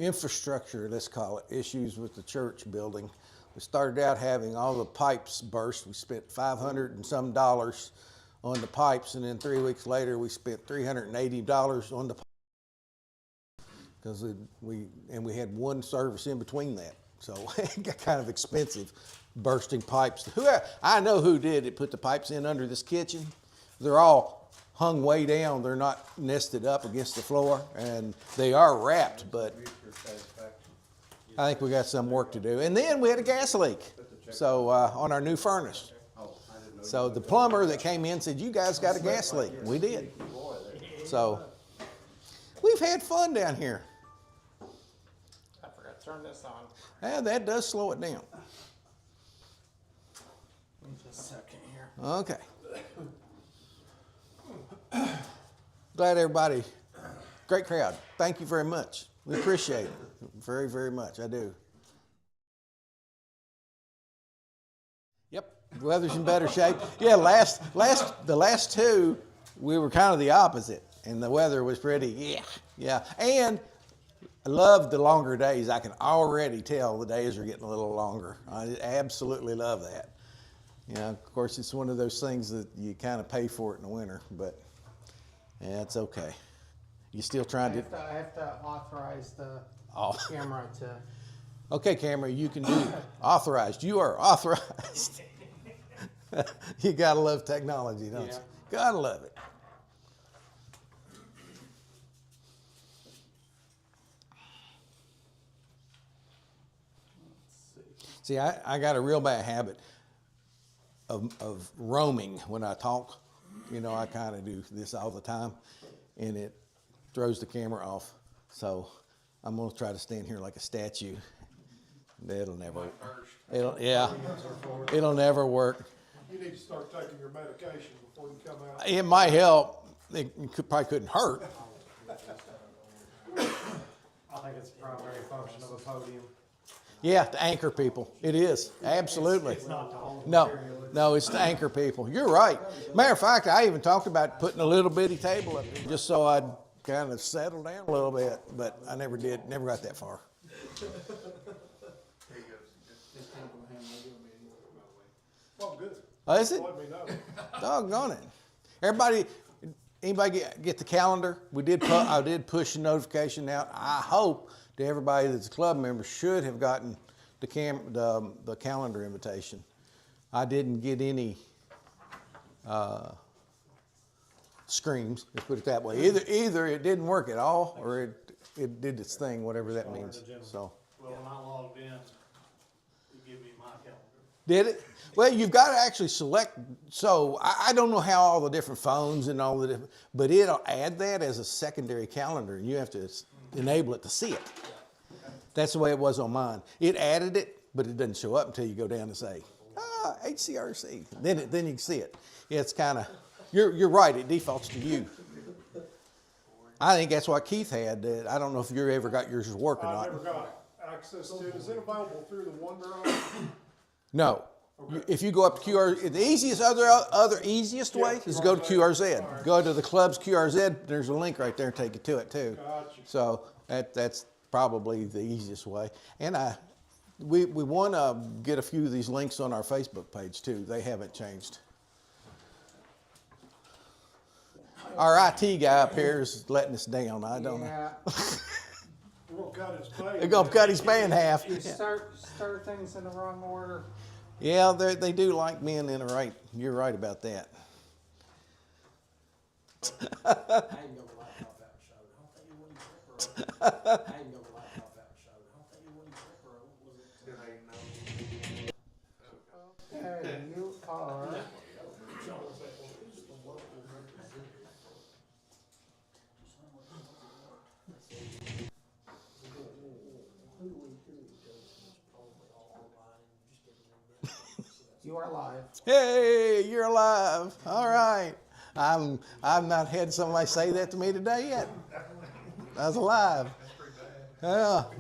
infrastructure, let's call it, issues with the church building. We started out having all the pipes burst. We spent $500 and some on the pipes, and then 3 weeks later we spent $380 on the pipes because we had one service in between that, so it got kind of expensive bursting pipes. I know who did it. Put the pipes in under this kitchen. They're all hung way down. They're not nested up against the floor, and they are wrapped, but I think we got some work to do. And then we had a gas leak, so on our new furnace. So the plumber that came in said, "You guys got a gas leak." We did. So we've had fun down here. I forgot to turn this on. Yeah, that does slow it down. Just a second here. Okay. Glad everybody, great crowd. Thank you very much. We appreciate it very, very much. I do. Yep, the weather's in better shape. Yeah, the last two, we were kind of the opposite, and the weather was pretty, yeah. And I love the longer days. I can already tell the days are getting a little longer. I absolutely love that. You know, of course, it's one of those things that you kind of pay for it in the winter, but yeah, it's okay. You still trying to? I have to authorize the camera to. Okay, camera, you can do it. Authorized. You are authorized. You gotta love technology, don't you? Gotta love it. See, I got a real bad habit of roaming when I talk. You know, I kind of do this all the time, and it throws the camera off. So I'm going to try to stand here like a statue. It'll never work. It'll never work. You need to start taking your medication before you come out. It might help. It probably couldn't hurt. I think it's a primary function of a podium. Yeah, to anchor people. It is. Absolutely. It's not to hold No, it's to anchor people. You're right. Matter of fact, I even talked about putting a little bitty table up there just so I'd kind of settle down a little bit, but I never did. Never got that far. Well, good. Oh, is it? Let me know. Doggone it. Anybody get the calendar? I did push a notification out. I hope to everybody that's a club member should have gotten the calendar invitation. I didn't get any screams, let's put it that way. Either it didn't work at all or it did its thing, whatever that means. So. Well, when I logged in, it gave me my calendar. Did it? Well, you've got to actually select. So I don't know how all the different phones and all the different, but it'll add that as a secondary calendar, and you have to enable it to see it. That's the way it was on mine. It added it, but it doesn't show up until you go down and say, HCRC. Then you can see it. It's kind of, you're right, it defaults to you. I think that's what Keith had. I don't know if you ever got yours to work or not. I never got access to it. Is it available through the OneDrive? No. Okay. If you go up to QRZ, the easiest easiest way is to go to QRZ. Right. Go to the club's QRZ. There's a link right there to take you to it too. Gotcha. So that's probably the easiest way. And we want to get a few of these links on our Facebook page too. They haven't changed. Our IT guy up here is letting us down. I don't know. We're gonna cut his pay. They're gonna cut his pay in half. You start things in the wrong order. Yeah, they do like men in the right. You're right about that. I ain't gonna laptop out show. I don't think you wouldn't trip her. I ain't gonna laptop out show. I don't think you wouldn't trip her. Okay, you are. You are live. Hey, you're alive. All right. I've not had somebody say that to me today yet. I was alive.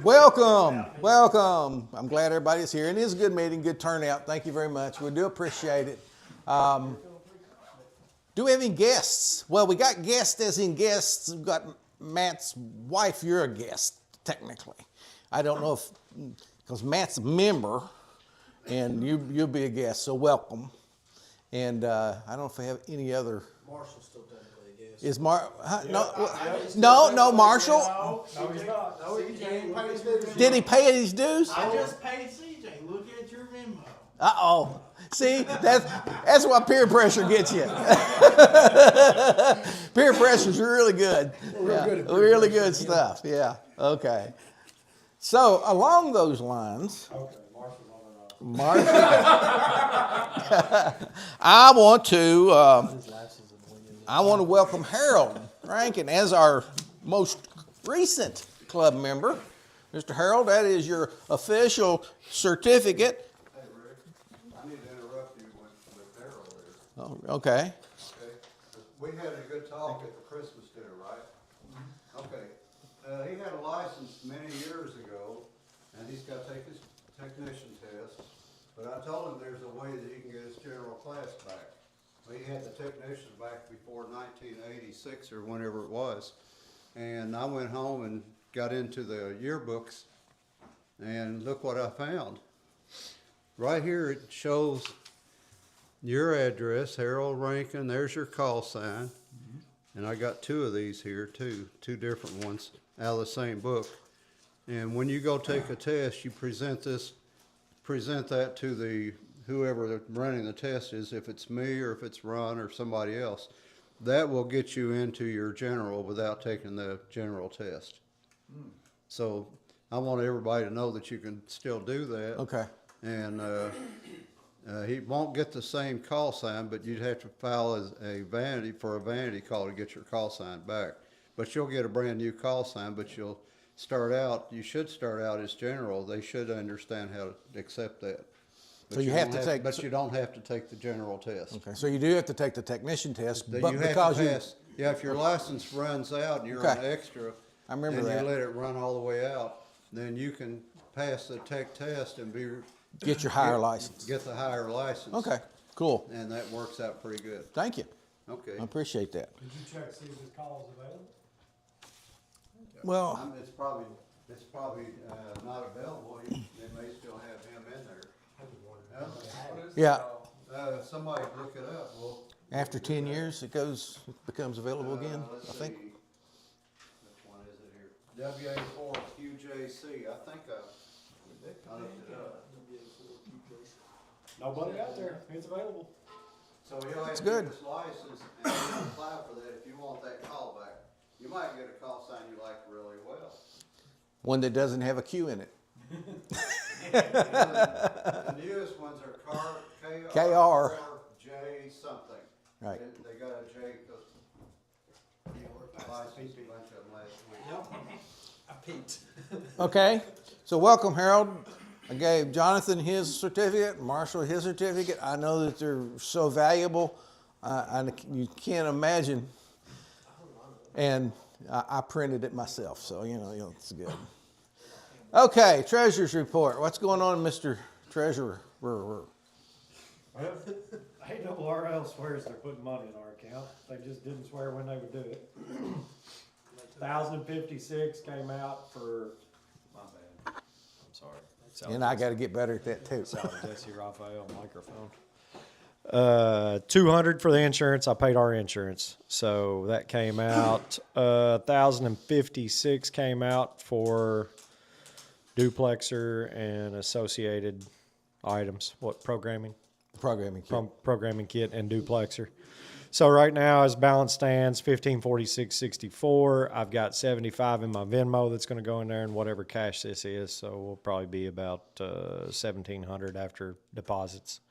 Welcome. I'm glad everybody's here. And it is a good meeting, good turnout. Thank you very much. We do appreciate it. Do we have any guests? Well, we got guests as in guests. We've got Matt's wife. You're a guest, technically. I don't know if, because Matt's a member, and you'll be a guest, so welcome. And I don't know if we have any other. Marshall's still technically a guest. Is no, Marshall. No, he's not. No, he ain't paid his dues. Did he pay his dues? I just paid CJ, look at your memo. Uh-oh. See, that's what peer pressure gets you. Peer pressure's really good. Really good stuff. Yeah. Okay. So along those lines, Okay, Marshall's on and Marshall, I want to welcome Harold Rankin as our most recent club member. Mr. Harold, that is your official certificate. Hey, Rick, I need to interrupt you with Harold there, Oh, okay. okay? We had a good talk at the Christmas dinner, right? Okay, he had a license many years ago, and he's got to take his technician test, but I told him there's a way that he can get his general class back. Well, he had the technician back before 1986 or whenever it was, and I went home and got into the yearbooks, and look what I found. Right here it shows your address, Harold Rankin, there's your call sign. And I got two of these here too, two different ones out of the same book. And when you go take a test, you present that to the whoever running the test is, if it's me or if it's Ron or somebody else. That will get you into your general without taking the general test. So I want everybody to know that you can still do that. Okay. And he won't get the same call sign, but you'd have to file as a vanity call to get your call sign back. But you'll get a brand new call sign, but you should start out as general. They should understand how to accept that. But So you have to take. But you don't have to take the general test. Okay, so you do have to take the technician test, That but you have because to you. pass. Yeah, if your license runs out and you're on Okay. extra, I remember and that. you let it run all the way out, then you can pass the tech test and Get your higher license. get the higher license. Okay, cool. And that works out pretty good. Thank you. Okay. I appreciate that. Did you check to see if his call is available? Well, It's probably not available. They may still have him in there. yeah, Somebody look it up. Well, after 10 years, it becomes available again, let's I think. see. Which one is it here? WA4QJC. I think I looked it up. Nobody out there. It's available. So he'll have That's to good. get his license and he'll apply for that if you want that call back. You might get a call sign you like really well. One that doesn't have a Q in it. The newest ones are KR. KR4J something. Right. They got a J because I licensed a bunch of them last week. Yep, I peeked. Okay, so welcome, Harold. I gave Jonathan his certificate, Marshall his certificate. I know that they're so valuable, you can't imagine. And I printed it myself, so you know it's good. Okay, treasurer's report. What's going on, Mr. Treasurer? Well, ARRL swears they're putting money in our account. They just didn't swear when they would do it. 1,056 came out for, my bad, I'm sorry. And I got to get better at that too. Sorry, Jesse Raphael microphone. 200 for the insurance. I paid our insurance, so that came out. 1,056 came out for duplexer and associated items. What, programming? Programming kit. Programming kit and duplexer. So right now, as balance stands, 1546.64. I've got 75 in my Venmo that's going to go in there, and whatever cash this is. So we'll probably be about 1,700 after deposits.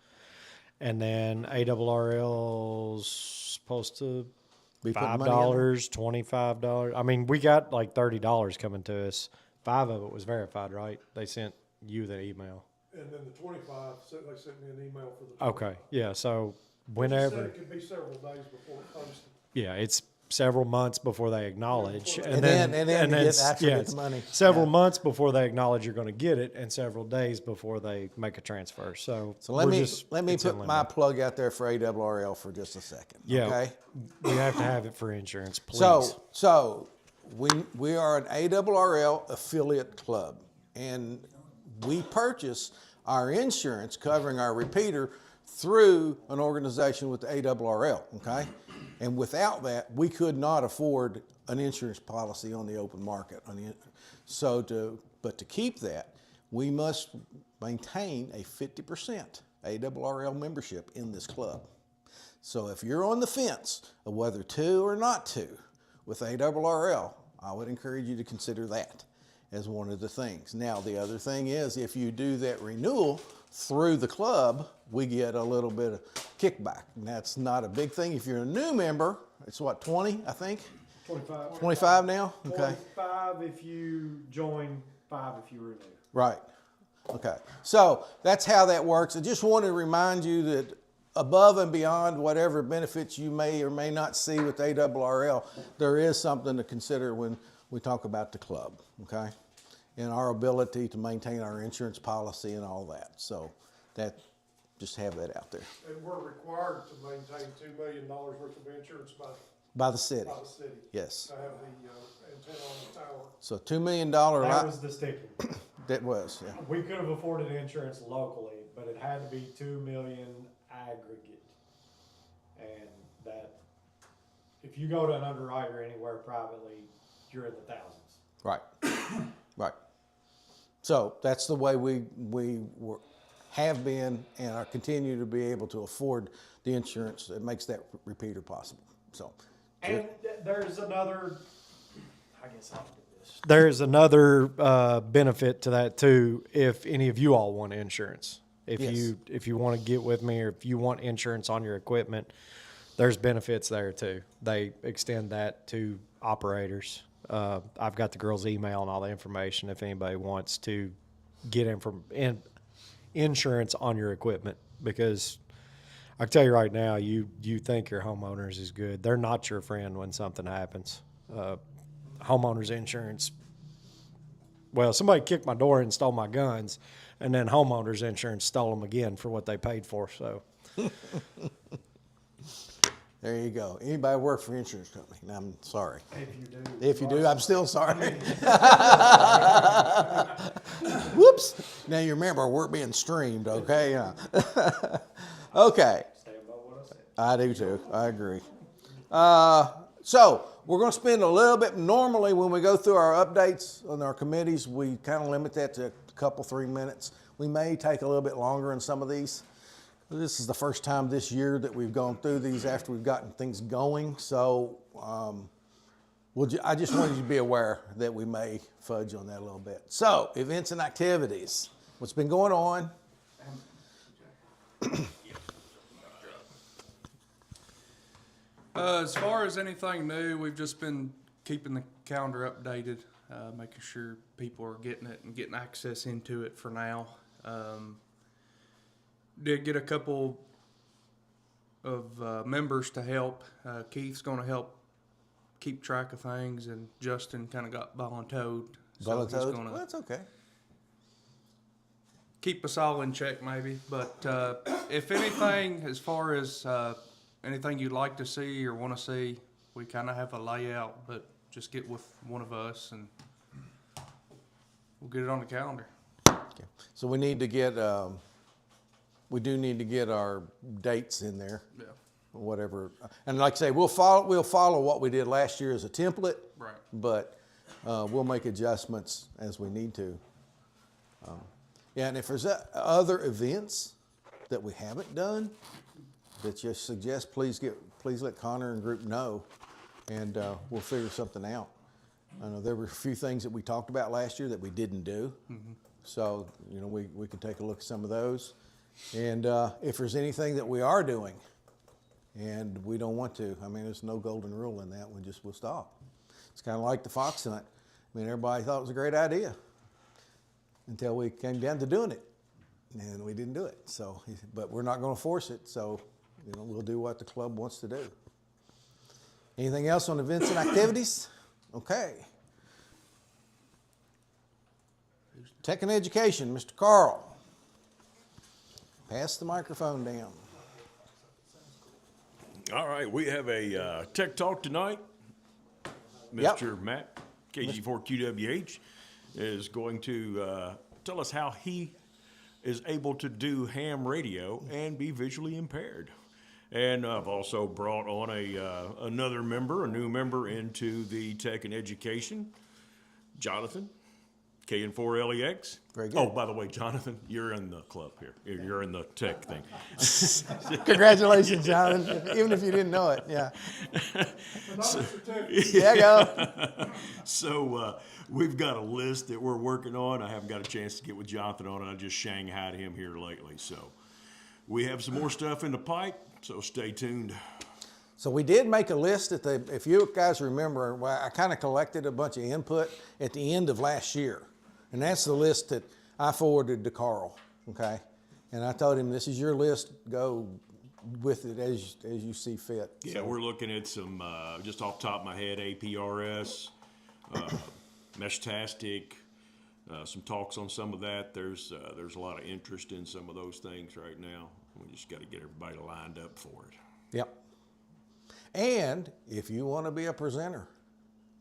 And then ARRL's supposed to Be putting money in there? $5, $25. I mean, we got like $30 coming to us. 5 of it was verified, right? They sent you the email. And then the 25, they sent me an email for the. Okay, yeah. So She said whenever, it could be several days before it posted. yeah, it's several months before they acknowledge, And then you actually get the money. Several Yeah. months before they acknowledge you're going to get it, and several days before they make a transfer. So So let me it's put in my limbo. plug out there for ARRL for just a second. Yeah. Okay. We have to have it for insurance, please. So we are an ARRL affiliate club. And we purchase our insurance covering our repeater through an organization with the ARRL, okay? And without that, we could not afford an insurance policy on the open market. But to keep that, we must maintain a 50% ARRL membership in this club. So if you're on the fence of whether to or not to with ARRL, I would encourage you to consider that as one of the things. Now, the other thing is if you do that renewal through the club, we get a little bit of kickback. And that's not a big thing. If you're a new member, it's what, 20, I think? 25. 25 now? Okay. 25 if you join, 5 if you renew. Right. Okay. So that's how that works. I just want to remind you that above and beyond whatever benefits you may or may not see with ARRL, there is something to consider when we talk about the club, okay? And our ability to maintain our insurance policy and all that. So that, just have that out there. And we're required to maintain $2 million worth of insurance By the city. by the city. Yes. To have the antenna on the tower. So $2 million. That was the sticking. That was, yeah. We could have afforded insurance locally, but it had to be 2 million aggregate. And that, if you go to an underwriter anywhere privately, you're in the thousands. Right. Right. So that's the way have been and are continue to be able to afford the insurance that makes that repeater possible. So. And there's another, I guess I'll do this. There's another benefit to that too. If any of you all want insurance, if you want to get with me, or if you want insurance on your equipment, there's benefits there too. They extend that to operators. I've got the girls' email and all the information if anybody wants to get insurance on your equipment, because I can tell you right now, you think your homeowners is good. They're not your friend when something happens. Homeowners insurance, well, somebody kicked my door and stole my guns, and then homeowners insurance stole them again for what they paid for. So There you go. Anybody work for an insurance company? And I'm sorry. if you do, If you do, I'm still sorry. Whoops. Now you remember we're being streamed, okay? Okay. stand by what I said. I do too. I agree. So we're going to spend a little bit. Normally, when we go through our updates on our committees, we kind of limit that to a couple, 3 minutes. We may take a little bit longer in some of these. This is the first time this year that we've gone through these after we've gotten things going. So I just wanted you to be aware that we may fudge on that a little bit. So events and activities. What's been going on? As far as anything new, we've just been keeping the calendar updated, making sure people are getting it and getting access into it for now. Did get a couple of members to help. Keith's going to help keep track of things, and Justin kind of got voluntoed. So he's Well, going to that's okay. keep us all in check, maybe. But if anything, as far as anything you'd like to see or want to see, we kind of have a layout, but just get with one of us and we'll get it on the calendar. Okay. So we need to get, we do need to get our dates in there, Yeah. whatever. And like I say, we'll follow what we did last year as a template. Right. But we'll make adjustments as we need to. Yeah, and if there's other events that we haven't done that you suggest, please let Connor and group know, and we'll figure something out. I know there were a few things that we talked about last year that we didn't do. Mm-hmm. So, we can take a look at some of those. And if there's anything that we are doing and we don't want to, I mean, there's no golden rule in that. We'll stop. It's kind of like the fox hunt. I mean, everybody thought it was a great idea until we came down to doing it, and we didn't do it. So, but we're not going to force it. So, we'll do what the club wants to do. Anything else on events and activities? Okay. Tech and education, Mr. Carl. Pass the microphone down. All right, we have a tech talk tonight. Yep. Mr. Matt, KG4QWH. is going to tell us how he is able to do ham radio and be visually impaired. And I've also brought on a new member into the tech and education, Jonathan, KN4LEX. Very good. Oh, by the way, Jonathan, you're in the club here. You're in the tech thing. Congratulations, Jonathan, even if you didn't know it, yeah. Another certificate. Yeah, go. So we've got a list that we're working on. I haven't got a chance to get with Jonathan on it. I just shanghaied him here lately. So we have some more stuff in the pipe, so stay tuned. So we did make a list if you guys remember, well, I kind of collected a bunch of input at the end of last year. And that's the list that I forwarded to Carl, okay? And I told him, this is your list, go with it as you see fit. Yeah, So, we're looking at some, just off the top of my head, APRS, Meshtastic, some talks on some of that. There's a lot of interest in some of those things right now. We just got to get everybody lined up for it. Yep. And if you want to be a presenter,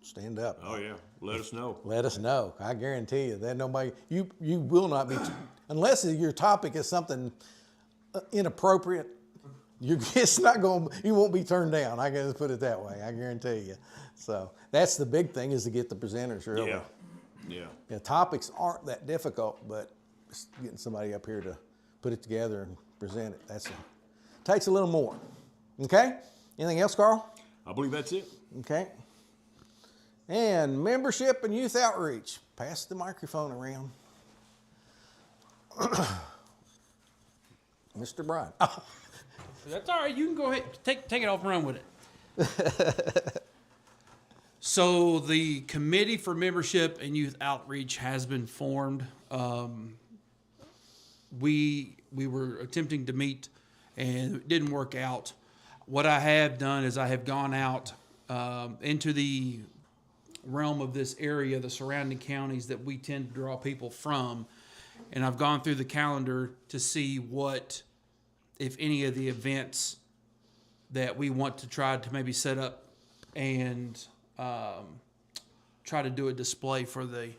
stand up. Oh yeah, let us know. Let us know. I guarantee you that nobody, you will not be, unless your topic is something inappropriate, it's not going, you won't be turned down. I can just put it that way. I guarantee you. So that's the big thing, is to get the presenters really. Yeah, yeah. Yeah, topics aren't that difficult, but just getting somebody up here to put it together and present it, takes a little more. Okay? Anything else, Carl? I believe that's it. Okay. And membership and youth outreach. Pass the microphone around. Mr. Brian. Oh. That's all right. You can go ahead, take it off and run with it. So the committee for membership and youth outreach has been formed. We were attempting to meet and it didn't work out. What I have done is I have gone out into the realm of this area, the surrounding counties that we tend to draw people from, and I've gone through the calendar to see what, if any of the events that we want to try to maybe set up and try to do a display for the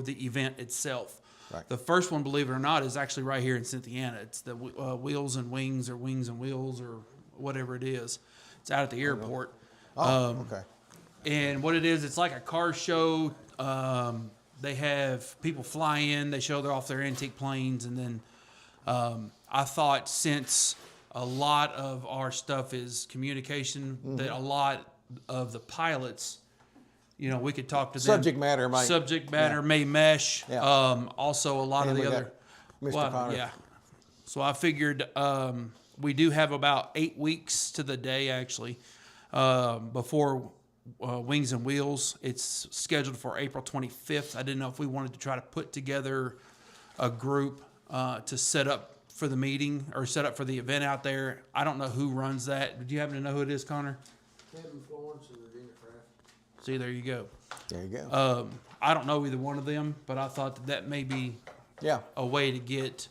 event itself. Right. The first one, believe it or not, is actually right here in Cynthiana. It's the Wheels and Wings, or Wings and Wheels, or whatever it is. It's out at the airport. Okay. And what it is, it's like a car show. They have people fly in, they show off their antique planes, and then I thought, since a lot of our stuff is communication, that a lot of the pilots, we could talk to them. Subject matter may mesh. Yeah. Also, a lot And of we the got other. Mr. Connor. Yeah. So I figured we do have about 8 weeks to the day, actually, before Wings and Wheels. It's scheduled for April 25th. I didn't know if we wanted to try to put together a group to set up for the meeting or set up for the event out there. I don't know who runs that. Do you happen to know who it is, Connor? Kevin Florence and Regina Kraft. See, there you go. There you go. I don't know either one of them, but I thought that may be Yeah. a way to get,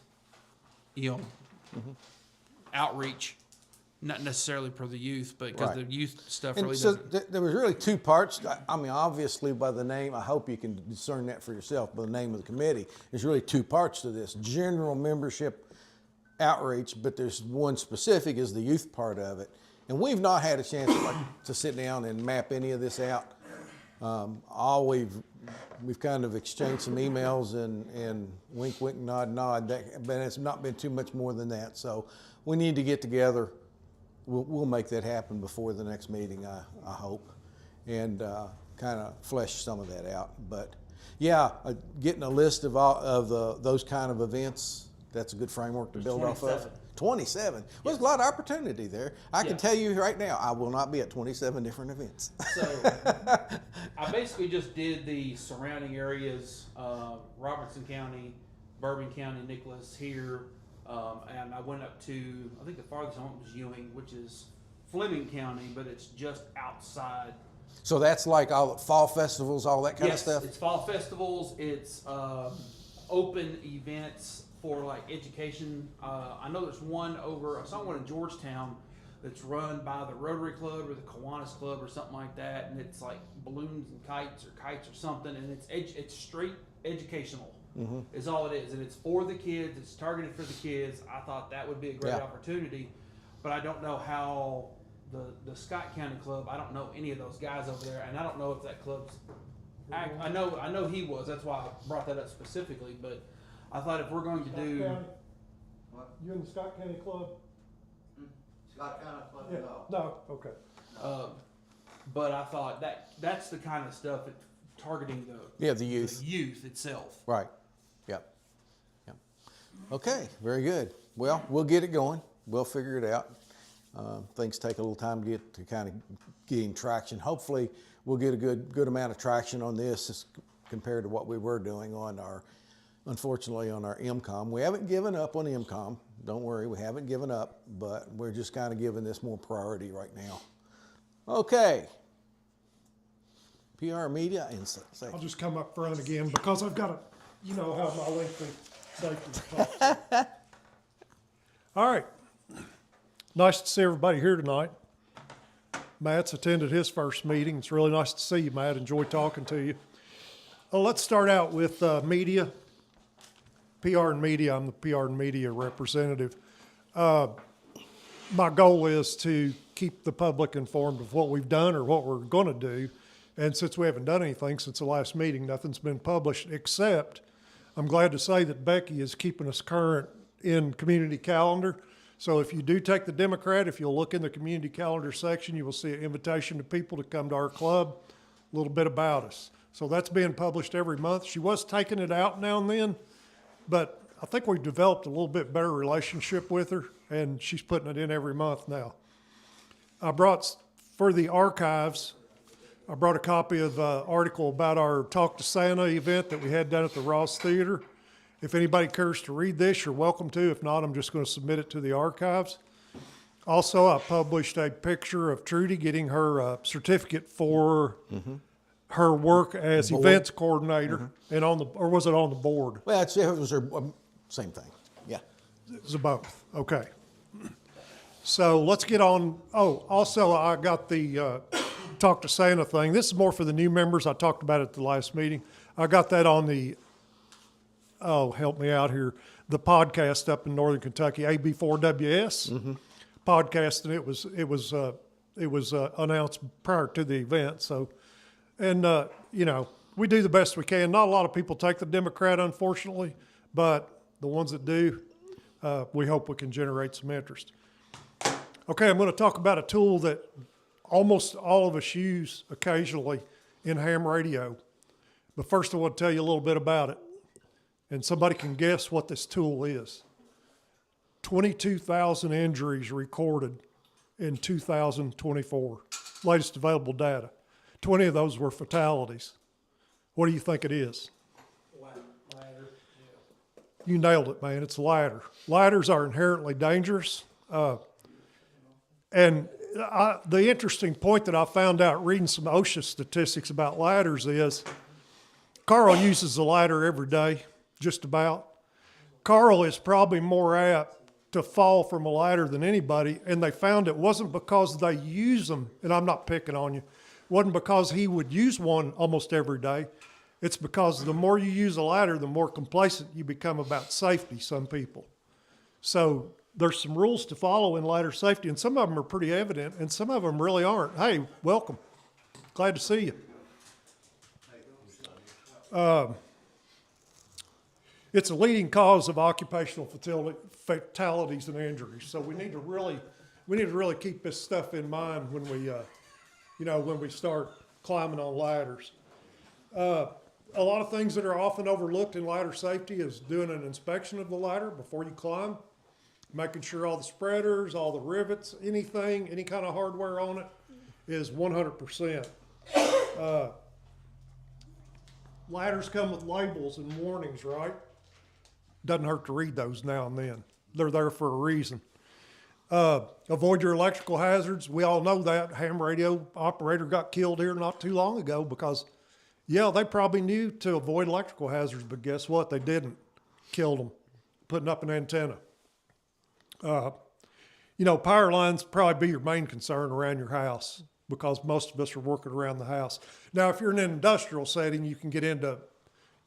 outreach, not necessarily for the youth, but because Right. the youth stuff And really so doesn't. there was really two parts. I mean, obviously by the name, I hope you can discern that for yourself, by the name of the committee. There's really two parts to this. General membership outreach, but there's one specific, is the youth part of it. And we've not had a chance to sit down and map any of this out. All we've kind of exchanged some emails and wink, wink, nod, nod, but it's not been too much more than that. So we need to get together. We'll make that happen before the next meeting, I hope, and kind of flesh some of that out. But yeah, getting a list of those kind of events, that's a good framework to build off of. 27. Well, there's a lot of opportunity there. I can tell you right now, I will not be at 27 different events. So I basically just did the surrounding areas, Robertson County, Bourbon County, Nicholas here, and I went up to, I think the farthest I went was Ewing, which is Fleming County, but it's just outside. So that's like all the fall festivals, all that kind of stuff? It's fall festivals, it's open events for like education. I know there's one I saw one in Georgetown that's run by the Rotary Club or the Kiwanis Club or something like that, and it's like balloons and kites or something, and it's straight educational. Is all it is, and it's for the kids. It's targeted for the kids. I thought that would be a great Yeah. opportunity, but I don't know how the Scott County Club. I don't know any of those guys over there, and I don't know if that club's. I know he was. That's why I brought that up specifically. But I thought if we're going to do, What? You in the Scott County Club? Scott County Club? Yeah. No. No, okay. but I thought that's the kind of stuff that targeting The youth. the youth itself. Right. Yep. Yep. Okay, very good. Well, we'll get it going. We'll figure it out. Things take a little time to get to kind of gain traction. Hopefully, we'll get a good amount of traction on this as compared to what we were doing on unfortunately, on our MCOM. We haven't given up on MCOM. Don't worry, we haven't given up, but we're just kind of giving this more priority right now. Okay. PR media and I'll just come up front again because I've got you know how my lengthy safety talks. All right. Nice to see everybody here tonight. Matt's attended his first meeting. It's really nice to see you, Matt. Enjoy talking to you. Let's start out with media. PR and media. I'm the PR and media representative. My goal is to keep the public informed of what we've done or what we're going to do. And since we haven't done anything since the last meeting, nothing's been published, except I'm glad to say that Becky is keeping us current in community calendar. So if you do take the Democrat, if you'll look in the community calendar section, you will see an invitation to people to come to our club, a little bit about us. So that's being published every month. She was taking it out now and then, but I think we've developed a little bit better relationship with her, and she's putting it in every month now. I brought, for the archives, I brought a copy of an article about our Talk to Santa event that we had down at the Ross Theater. If anybody cares to read this, you're welcome to. If not, I'm just going to submit it to the archives. Also, I published a picture of Trudy getting her certificate for her work as events coordinator, and or was it on the board? Well, it was her same thing. Yeah. It was both. Okay. So let's get on. Oh, also, I got the Talk to Santa thing. This is more for the new members. I talked about it at the last meeting. I got that on the, help me out here, the podcast up in Northern Kentucky, AB4WS podcast, and it was announced prior to the event. So, and you know, we do the best we can. Not a lot of people take the Democrat, unfortunately, but the ones that do, we hope we can generate some interest. Okay, I'm going to talk about a tool that almost all of us use occasionally in ham radio. But first I want to tell you a little bit about it. And somebody can guess what this tool is. 22,000 injuries recorded in 2024. Latest available data. 20 of those were fatalities. What do you think it is? Ladder. You nailed it, man. It's a ladder. Ladders are inherently dangerous. And the interesting point that I found out reading some OSHA statistics about ladders is Carl uses a ladder every day, just about. Carl is probably more apt to fall from a ladder than anybody, and they found it wasn't because they use them, and I'm not picking on you, it wasn't because he would use one almost every day. It's because the more you use a ladder, the more complacent you become about safety, some people. So there's some rules to follow in ladder safety, and some of them are pretty evident, and some of them really aren't. Hey, welcome. Glad to see you. It's a leading cause of occupational fatalities and injuries. So we need to really keep this stuff in mind when we start climbing on ladders. A lot of things that are often overlooked in ladder safety is doing an inspection of the ladder before you climb, making sure all the spreaders, all the rivets, any kind of hardware on it is 100%. Ladders come with labels and warnings, right? Doesn't hurt to read those now and then. They're there for a reason. Avoid your electrical hazards. We all know that. Ham radio operator got killed here not too long ago because, yeah, they probably knew to avoid electrical hazards, but guess what? They didn't. Killed them, putting up an antenna. you know, power lines probably be your main concern around your house because most of us are working around the house. Now, if you're in an industrial setting, you can get into,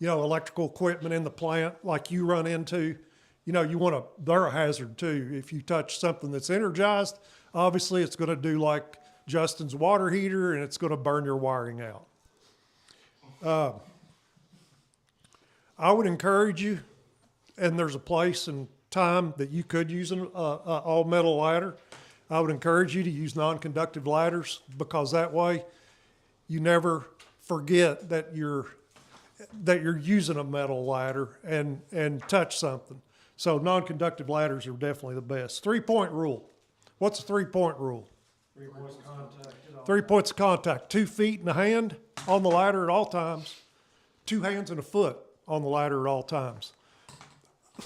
you know, electrical equipment in the plant like you run into. You know, they're a hazard too. If you touch something that's energized, obviously it's going to do like Justin's water heater and it's going to burn your wiring out. I would encourage you, and there's a place and time that you could use an all metal ladder. I would encourage you to use non-conductive ladders because that way you never forget that you're using a metal ladder and touch something. So non-conductive ladders are definitely the best. 3-point rule. What's a 3-point rule? 3 points of contact. 3 points of contact. 2 feet and a hand on the ladder at all times. 2 hands and a foot on the ladder at all times.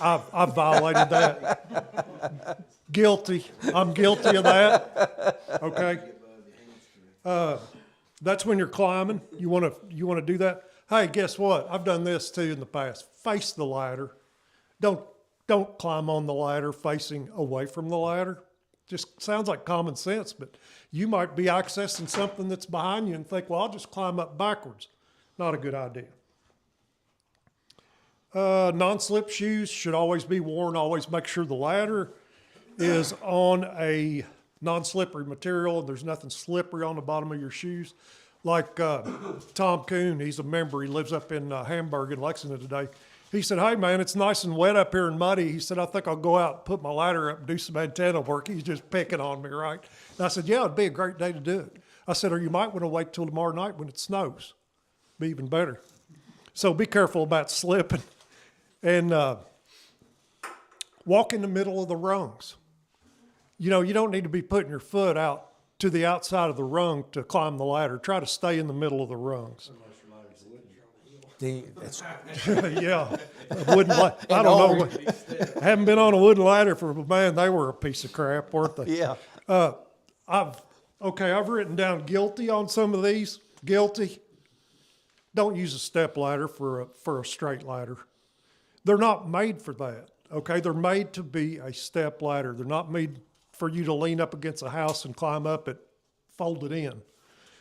I've violated that. Guilty. I'm guilty of that. Okay. That's when you're climbing. You want to do that. Hey, guess what? I've done this too in the past. Face the ladder. Don't climb on the ladder facing away from the ladder. Just sounds like common sense, but you might be accessing something that's behind you and think, well, I'll just climb up backwards. Not a good idea. Non-slip shoes should always be worn. Always make sure the ladder is on a non-slippery material and there's nothing slippery on the bottom of your shoes. Like Tom Kuhn, he's a member. He lives up in Hamburg in Lexington today. He said, hey, man, it's nice and wet up here and muddy. He said, I think I'll go out and put my ladder up and do some antenna work. He's just picking on me, right? And I said, yeah, it'd be a great day to do it. I said, or you might want to wait till tomorrow night when it snows. Be even better. So be careful about slipping. And walk in the middle of the rungs. You know, you don't need to be putting your foot out to the outside of the rung to climb the ladder. Try to stay in the middle of the rungs. Yeah, wooden. I don't know. Haven't been on a wooden ladder for, man, they were a piece of crap, weren't they? Yeah. I've written down guilty on some of these. Guilty. Don't use a step ladder for a straight ladder. They're not made for that. Okay, they're made to be a step ladder. They're not made for you to lean up against a house and climb up it, fold it in.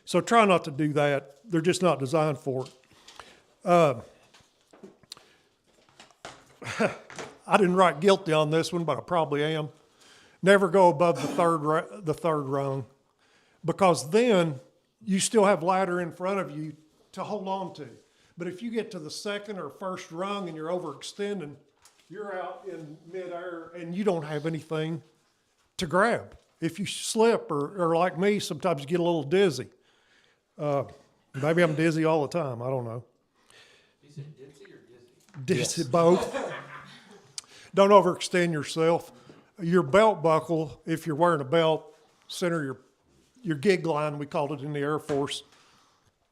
So try not to do that. They're just not designed for it. I didn't write guilty on this one, but I probably am. Never go above the third rung, because then you still have ladder in front of you to hold on to. But if you get to the second or first rung and you're overextending, you're out in midair and you don't have anything to grab. If you slip or like me, sometimes you get a little dizzy. Maybe I'm dizzy all the time. I don't know. You said dizzy or dizzy? Dizzy, both. Don't overextend yourself. Your belt buckle, if you're wearing a belt, center your gig line, we called it in the Air Force,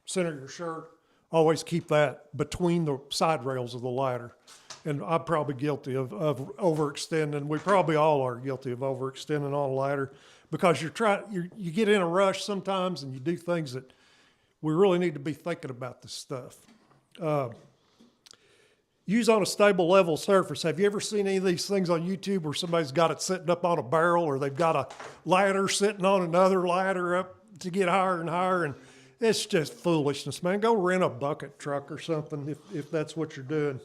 center your shirt. Always keep that between the side rails of the ladder. And I'm probably guilty of overextending. We probably all are guilty of overextending on a ladder, because you get in a rush sometimes and you do things that we really need to be thinking about this stuff. Use on a stable level surface. Have you ever seen any of these things on YouTube where somebody's got it sitting up on a barrel, or they've got a ladder sitting on another ladder up to get higher and higher? And it's just foolishness, man. Go rent a bucket truck or something if that's what you're doing.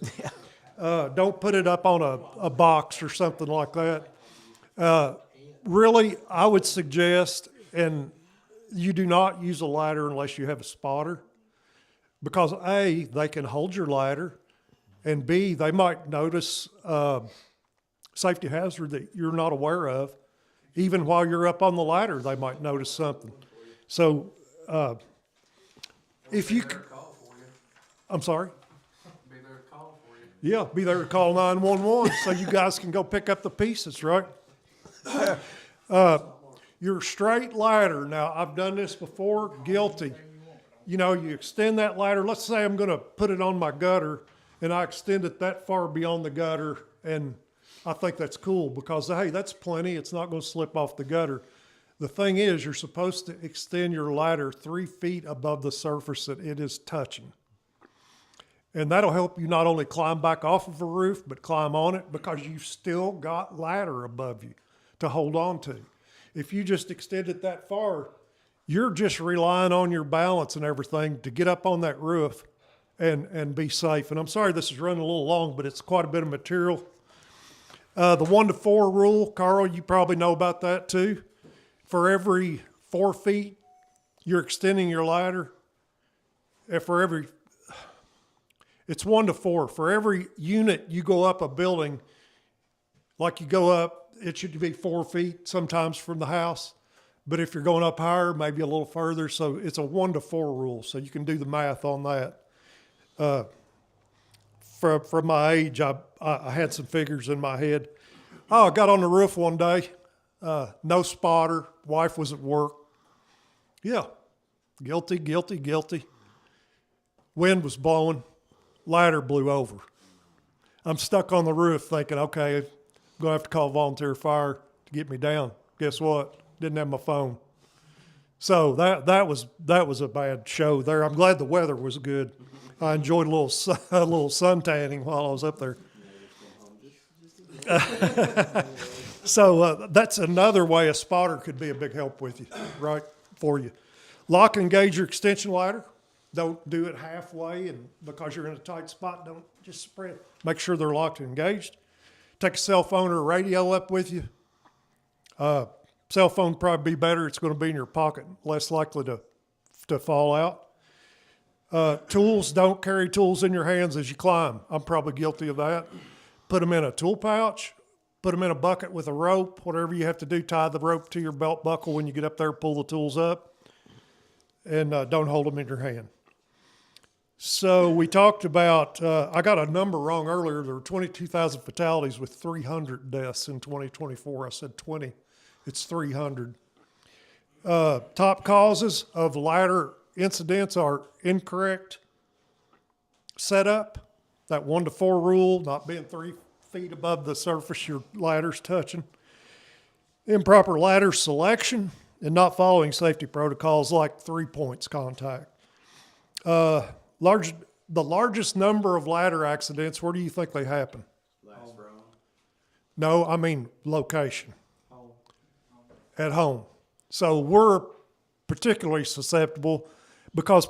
Don't put it up on a box or something like that. Really, I would suggest, and you do not use a ladder unless you have a spotter, because A, they can hold your ladder, and B, they might notice safety hazard that you're not aware of. Even while you're up on the ladder, they might notice something. So if you, I'm sorry? Be there to call for you. Yeah, be there to call 911 so you guys can go pick up the pieces, right? Your straight ladder. Now, I've done this before, guilty. You know, you extend that ladder. Let's say I'm going to put it on my gutter, and I extend it that far beyond the gutter, and I think that's cool because, hey, that's plenty. It's not going to slip off the gutter. The thing is, you're supposed to extend your ladder 3 feet above the surface that it is touching. And that'll help you not only climb back off of a roof, but climb on it, because you've still got ladder above you to hold on to. If you just extend it that far, you're just relying on your balance and everything to get up on that roof and be safe. And I'm sorry this is running a little long, but it's quite a bit of material. The 1 to 4 rule, Carl, you probably know about that too. For every 4 feet, you're extending your ladder. It's 1 to 4. For every unit you go up a building, like you go up, it should be 4 feet sometimes from the house. But if you're going up higher, maybe a little further. So it's a 1 to 4 rule. So you can do the math on that. From my age, I had some figures in my head. Oh, I got on the roof one day. No spotter. Wife was at work. Yeah. Guilty. Wind was blowing. Ladder blew over. I'm stuck on the roof thinking, okay, I'm going to have to call volunteer fire to get me down. Guess what? Didn't have my phone. So that was a bad show there. I'm glad the weather was good. I enjoyed a little sun tanning while I was up there. So that's another way a spotter could be a big help with you, right, for you. Lock and engage your extension ladder. Don't do it halfway, and because you're in a tight spot, don't just spread. Make sure they're locked and engaged. Take a cell phone or a radio up with you. Cell phone probably be better. It's going to be in your pocket, less likely to fall out. Tools, don't carry tools in your hands as you climb. I'm probably guilty of that. Put them in a tool pouch. Put them in a bucket with a rope. Whatever you have to do, tie the rope to your belt buckle when you get up there, pull the tools up. And don't hold them in your hand. So we talked about, I got a number wrong earlier. There were 22,000 fatalities with 300 deaths in 2024. I said 20. It's 300. Top causes of ladder incidents are incorrect setup, that 1 to 4 rule, not being 3 feet above the surface your ladder's touching. Improper ladder selection and not following safety protocols like 3 points contact. The largest number of ladder accidents, where do you think they happen? Last row. No, I mean location. At home. So we're particularly susceptible because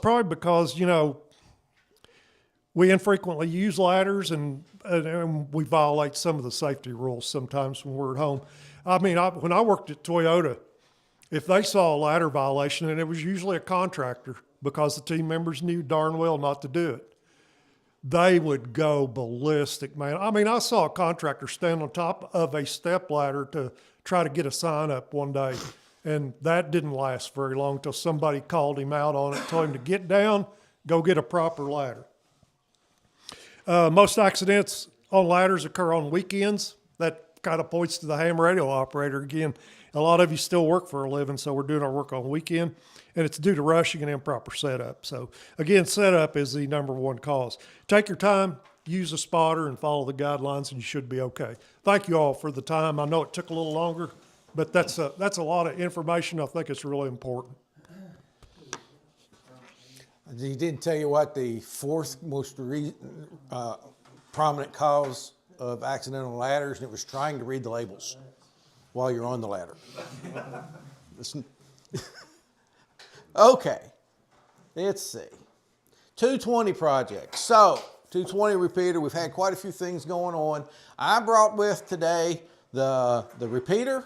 we infrequently use ladders and we violate some of the safety rules sometimes when we're at home. I mean, when I worked at Toyota, if they saw a ladder violation, and it was usually a contractor because the team members knew darn well not to do it, they would go ballistic, man. I mean, I saw a contractor stand on top of a step ladder to try to get a sign up one day, and that didn't last very long until somebody called him out on it, told him to get down, go get a proper ladder. Most accidents on ladders occur on weekends. That kind of points to the ham radio operator again. A lot of you still work for a living, so we're doing our work on weekend, and it's due to rushing and improper setup. So again, setup is the number one cause. Take your time, use a spotter, and follow the guidelines, and you should be okay. Thank you all for the time. I know it took a little longer, but that's a lot of information. I think it's really important. He didn't tell you what the fourth most prominent cause of accidental ladders, and it was trying to read the labels while you're on the ladder. Okay, let's see. 220 project. So, 220 repeater, we've had quite a few things going on. I brought with today the repeater,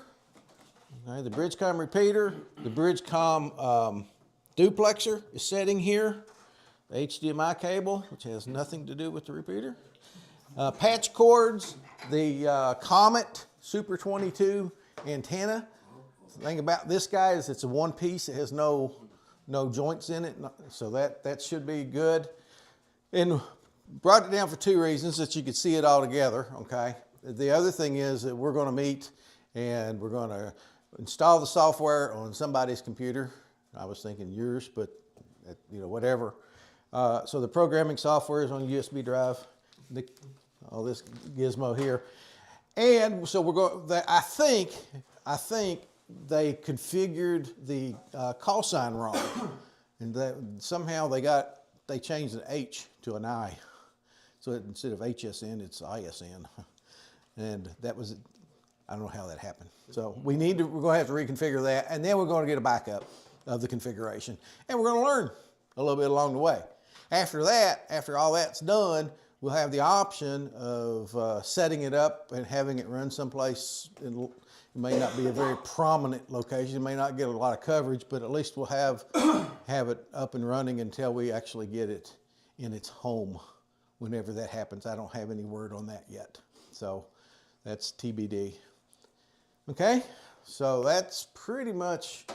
okay, the Bridgecom repeater, the Bridgecom duplexer is sitting here, the HDMI cable, which has nothing to do with the repeater. Patch cords, the Comet Super 22 antenna. The thing about this guy is it's a one piece. It has no joints in it, so that should be good. And brought it down for two reasons, that you could see it all together, okay? The other thing is that we're going to meet and we're going to install the software on somebody's computer. I was thinking yours, but whatever. So the programming software is on a USB drive. All this gizmo here, and so we're going. I think they configured the call sign wrong, and that somehow they changed an H to an I, so instead of HSN, it's ISN, and that was I don't know how that happened. So we're going to have to reconfigure that, and then we're going to get a backup of the configuration, and we're going to learn a little bit along the way. After that, after all that's done, we'll have the option of setting it up and having it run someplace. It may not be a very prominent location, it may not get a lot of coverage, but at least we'll have it up and running until we actually get it in its home. Whenever that happens, I don't have any word on that yet. So that's TBD. Okay, so that's pretty much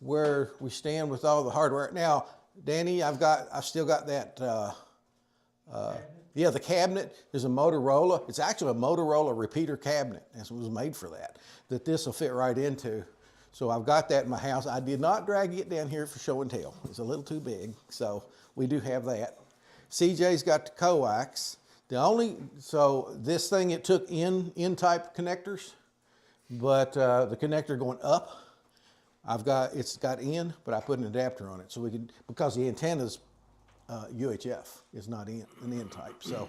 where we stand with all the hardware. Now, Danny, I've still got that, the cabinet is a Motorola. It's actually a Motorola repeater cabinet. It was made for that this will fit right into. So I've got that in my house. I did not drag it down here for show and tell. It's a little too big, so we do have that. CJ's got the coax. So this thing, it took N-type connectors, but the connector going up, it's got N, but I put an adapter on it. So we could, because the antenna's UHF, it's not an N-type. So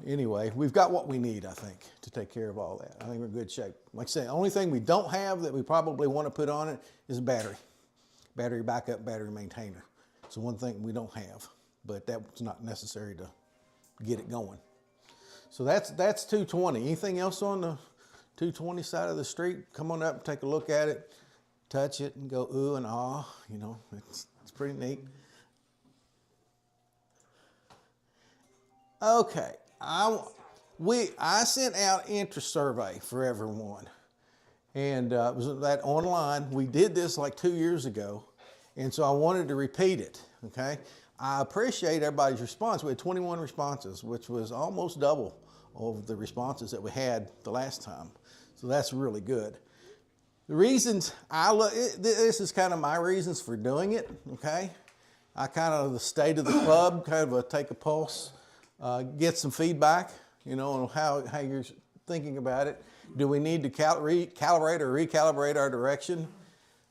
anyway, we've got what we need, I think, to take care of all that. I think we're in good shape. Like I said, the only thing we don't have that we probably want to put on it is a battery. Battery backup, battery maintainer. It's the one thing we don't have, but that's not necessary to get it going. So that's 220. Anything else on the 220 side of the street? Come on up and take a look at it, touch it, and go ooh and ah. You know, it's pretty neat. Okay, I sent out interest survey for everyone, and it was that online. We did this like 2 years ago, and so I wanted to repeat it. Okay, I appreciate everybody's response. We had 21 responses, which was almost double of the responses that we had the last time. So that's really good. The reasons this is kind of my reasons for doing it. Okay, I kind of the state of the club, kind of take a pulse. Get some feedback, you know, on how you're thinking about it. Do we need to calibrate or recalibrate our direction?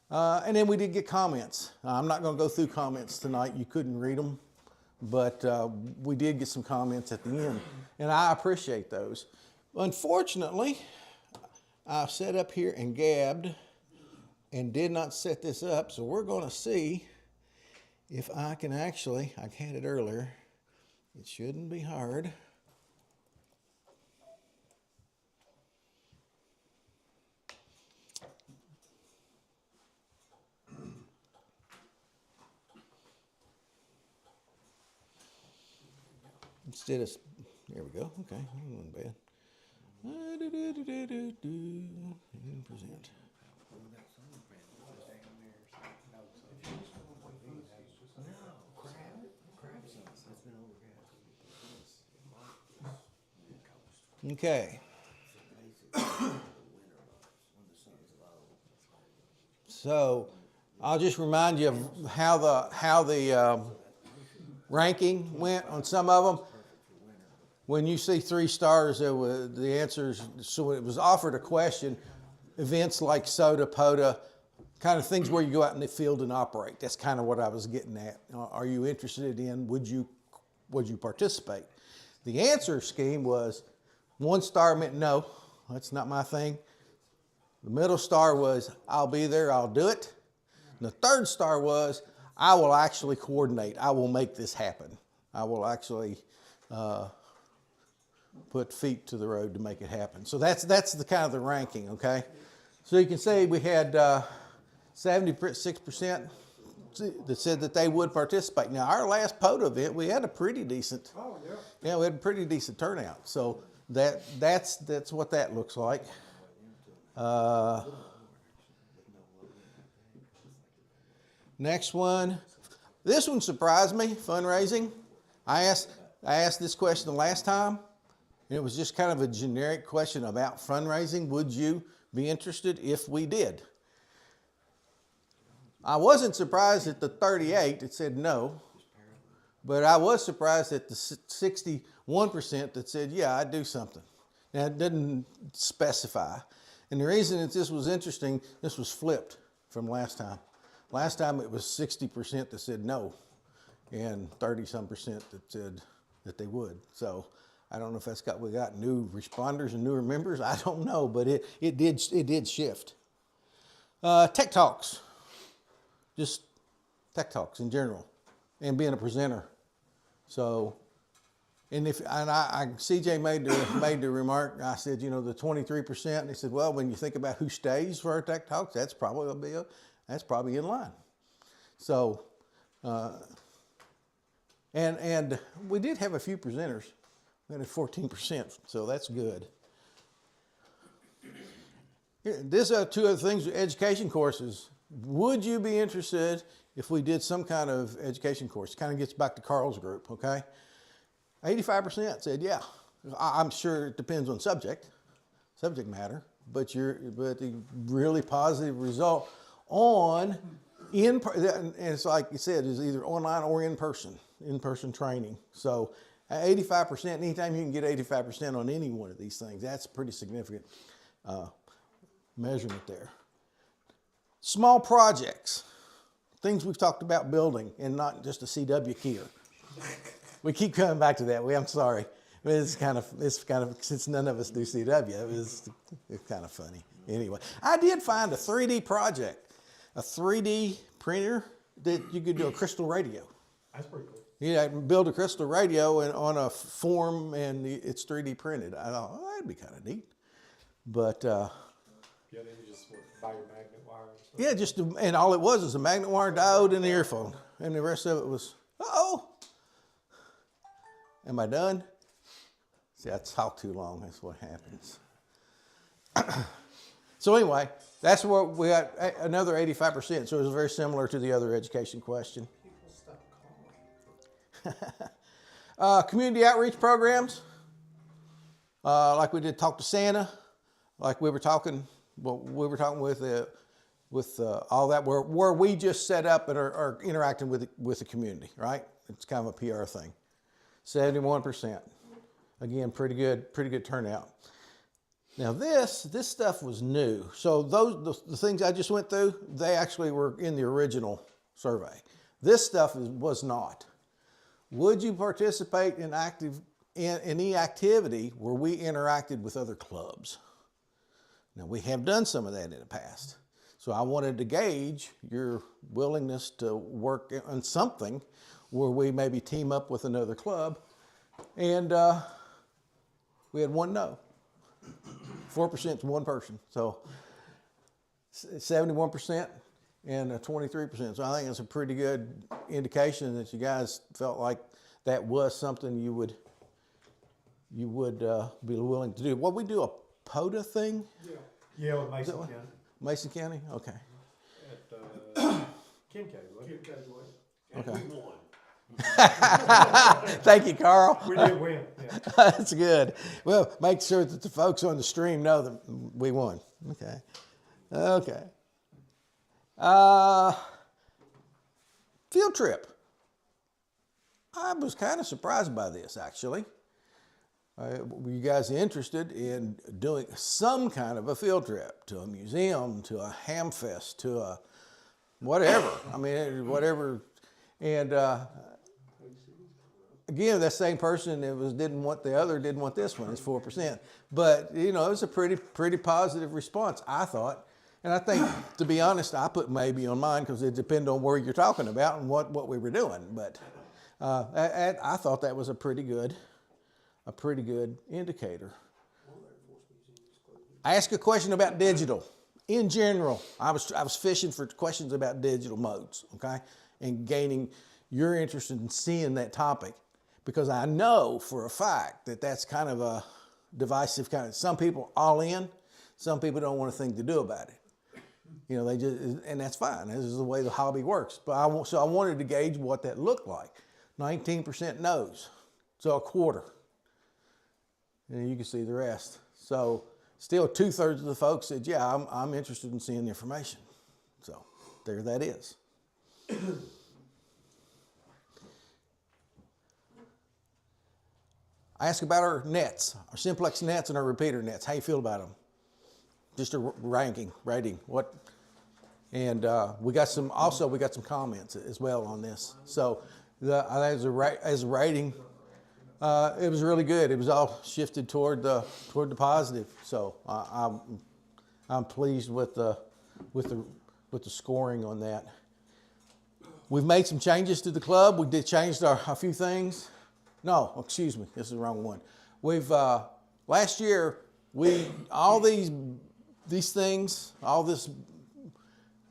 And then we did get comments. I'm not going to go through comments tonight. You couldn't read them, but we did get some comments at the end, and I appreciate those. Unfortunately, I've sat up here and gabbed and did not set this up, so we're going to see if I can actually, I had it earlier. It shouldn't be hard. Instead of, there we go. Okay, that wasn't bad. And present. Okay. So I'll just remind you of how the ranking went on some of them. When you see 3 stars, the answers. So it was offered a question. Events like SOTA, POTA, kind of things where you go out in the field and operate. That's kind of what I was getting at. Are you interested in? Would you participate? The answer scheme was 1 star meant no, that's not my thing. The middle star was I'll be there, I'll do it. And the 3rd star was I will actually coordinate. I will make this happen. I will actually put feet to the road to make it happen. So that's the kind of the ranking, okay? So you can see we had 76% that said that they would participate. Now our last POTA event, we had a pretty decent. Oh yeah. Yeah, we had a pretty decent turnout. So that's what that looks like. Next one. This one surprised me, fundraising. I asked this question the last time, and it was just kind of a generic question about fundraising. Would you be interested if we did? I wasn't surprised at the 38 that said no, but I was surprised at the 61% that said, yeah, I'd do something. Now, it didn't specify. And the reason that this was interesting, this was flipped from last time. Last time it was 60% that said no, and 30-some% that said that they would. So I don't know if we got new responders and newer members. I don't know, but it did shift. Tech talks, just tech talks in general, and being a presenter. So, CJ made the remark. I said, the 23%, and he said, well, when you think about who stays for our tech talks, that's probably in line. So, and we did have a few presenters. We had 14%, so that's good. There's two other things, education courses. Would you be interested if we did some kind of education course? It kind of gets back to Carl's group, okay? 85% said, yeah. I'm sure it depends on subject matter, but the really positive result and it's like you said, is either online or in-person training. So 85%, anytime you can get 85% on any one of these things, that's pretty significant measurement there. Small projects, things we've talked about building and not just a CW keyer. We keep coming back to that. I'm sorry. It's kind of since none of us do CW, it's kind of funny. Anyway, I did find a 3D project, a 3D printer that you could do a crystal radio. That's pretty cool. Yeah, build a crystal radio on a form, and it's 3D printed. I thought, well, that'd be kind of neat. But Yeah, then you just buy your magnet wire. yeah, and all it was a magnet wire diode and the earphone, and the rest of it was, am I done? See, I talk too long. That's what happens. So anyway, that's what we got, another 85%. So it was very similar to the other education question. People stop calling. Community outreach programs, like we did talk to Santa, like we were talking with all that, where we just set up and are interacting with the community, right? It's kind of a PR thing. 71%. Again, pretty good turnout. Now this stuff was new. So the things I just went through, they actually were in the original survey. This stuff was not. Would you participate in any activity where we interacted with other clubs? Now we have done some of that in the past. So I wanted to gauge your willingness to work on something where we maybe team up with another club. And we had one no. 4% is one person. So 71% and 23%. So I think it's a pretty good indication that you guys felt like that was something you would be willing to do. What we do, a POTA thing? Yeah, with Mason County. Mason County? Okay. At Kincaid, Okay. Thank you, Carl. we did win. Yeah. That's good. Well, make sure that the folks on the stream know that we won. Okay. Okay. Field trip. I was kind of surprised by this, actually. Were you guys interested in doing some kind of a field trip to a museum, to a ham fest, to a whatever? I mean, whatever. And again, that same person that didn't want the other didn't want this one. It's 4%. But it was a pretty positive response, I thought. And I think, to be honest, I put maybe on mine because it depends on where you're talking about and what we were doing. But I thought that was a pretty good indicator. I asked a question about digital. In general, I was fishing for questions about digital modes, okay? And gaining your interest in seeing that topic. Because I know for a fact that that's kind of a divisive kind of, some people all in, some people don't want a thing to do about it. They just, and that's fine. This is the way the hobby works. But so I wanted to gauge what that looked like. 19% no's, so a quarter. And you can see the rest. So still 2/3 of the folks said, yeah, I'm interested in seeing the information. So there that is. I asked about our nets, our simplex nets and our repeater nets. How you feel about them? Just a rating. What? And we got some comments as well on this. So as a rating, It was really good. It was all shifted toward the positive. So I'm pleased with the scoring on that. We've made some changes to the club. We did change a few things. No, excuse me, this is the wrong one. We've last year all these things, all this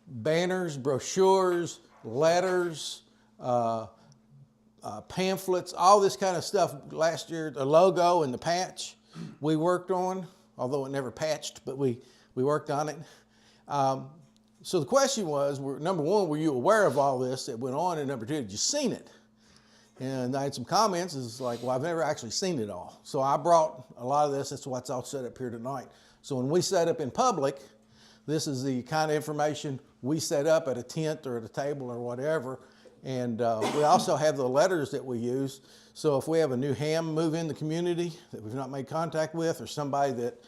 banners, brochures, letters, pamphlets, all this kind of stuff last year, the logo and the patch we worked on, although it never patched, but we worked on it. So the question was, number one, were you aware of all this that went on? And number two, had you seen it? And I had some comments. It's like, well, I've never actually seen it all. So I brought a lot of this. That's what's all set up here tonight. So when we set up in public, this is the kind of information we set up at a tent or at a table or whatever. And we also have the letters that we use. So if we have a new ham move in the community that we've not made contact with, or somebody that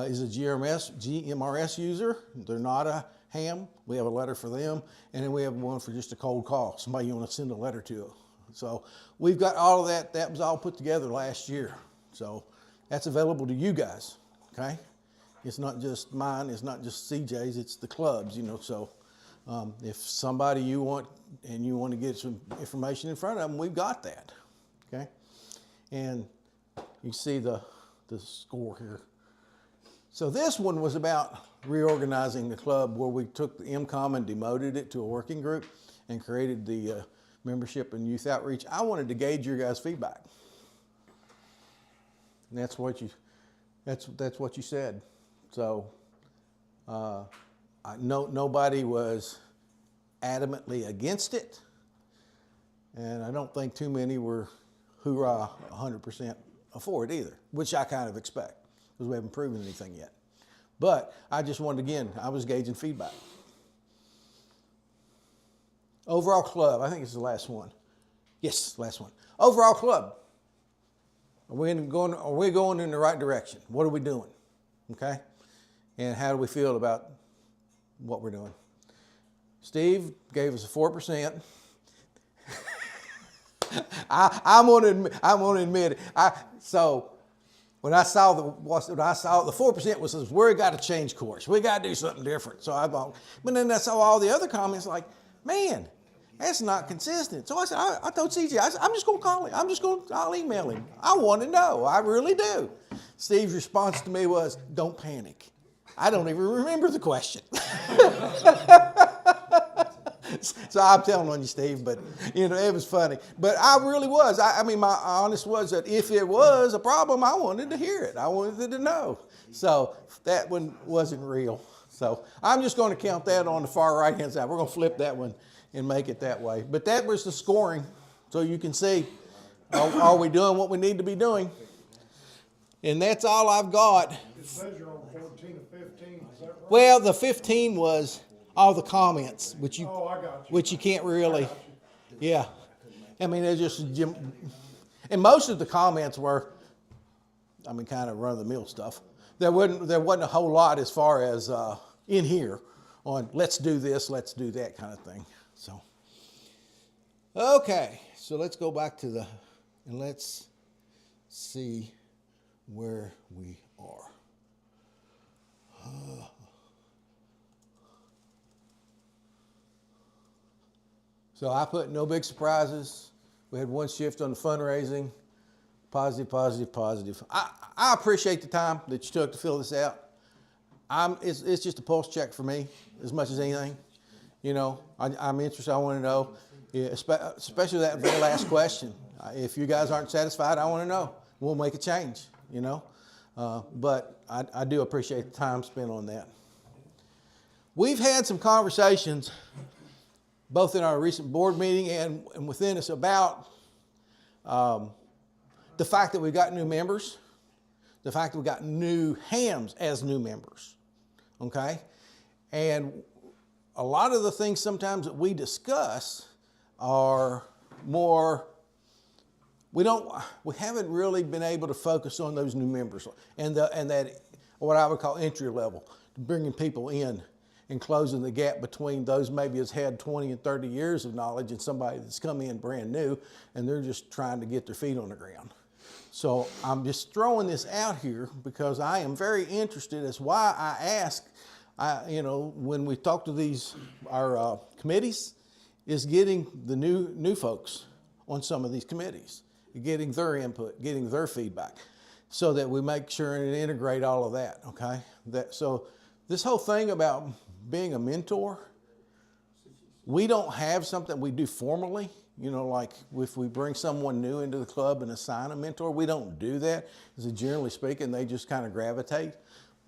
is a GMRS user, they're not a ham, we have a letter for them. And then we have one for just a cold call, somebody you want to send a letter to. So we've got all of that. That was all put together last year. So that's available to you guys, okay? It's not just mine, it's not just CJ's, it's the clubs, you know. So if somebody you want to get some information in front of them, we've got that, okay? And you see the score here. So this one was about reorganizing the club, where we took the MCOM and demoted it to a working group and created the membership and youth outreach. I wanted to gauge your guys' feedback. And that's what you said. So nobody was adamantly against it, and I don't think too many were hoorah 100% for it either, which I kind of expect, because we haven't proven anything yet. But I just wanted, again, I was gauging feedback. Overall club, I think it's the last one. Yes, last one. Overall club. Are we going in the right direction? What are we doing? Okay? And how do we feel about what we're doing? Steve gave us a 4%. I'm going to admit it. So when I saw the 4% was where we got to change course. We got to do something different. So I thought, but then I saw all the other comments like, man, that's not consistent. So I said, I told CJ, I'm just going to call him. I'll email him. I want to know. I really do. Steve's response to me was, don't panic. I don't even remember the question. So I'm telling on you, Steve, but you know, it was funny. But I really was. I mean, my honest was that if it was a problem, I wanted to hear it. I wanted to know. So that one wasn't real. So I'm just going to count that on the far right-hand side. We're going to flip that one and make it that way. But that was the scoring. So you can see, are we doing what we need to be doing? And that's all I've got. It says you're on 14 of 15, is that right? Well, the 15 was all the comments, which you can't really, yeah. I mean, they're just, and most of the comments were, I mean, kind of run-of-the-mill stuff. There wasn't a whole lot as far as in here on let's do this, let's do that kind of thing. So, okay, so let's go back to and let's see where we are. So I put no big surprises. We had one shift on the fundraising. Positive, positive, positive. I appreciate the time that you took to fill this out. It's just a pulse check for me as much as anything. You know, I'm interested. I want to know, especially that very last question. If you guys aren't satisfied, I want to know. We'll make a change, you know. But I do appreciate the time spent on that. We've had some conversations, both in our recent board meeting and within us, about the fact that we've got new members, the fact that we've got new hams as new members, okay? And a lot of the things sometimes that we discuss are more, we haven't really been able to focus on those new members and that what I would call entry level, bringing people in and closing the gap between those maybe has had 20 and 30 years of knowledge and somebody that's come in brand new and they're just trying to get their feet on the ground. So I'm just throwing this out here because I am very interested. That's why I ask, when we talk to our committees, is getting the new folks on some of these committees, getting their input, getting their feedback, so that we make sure and integrate all of that, okay? So this whole thing about being a mentor, we don't have something we do formally, like if we bring someone new into the club and assign a mentor, we don't do that. Because generally speaking, they just kind of gravitate.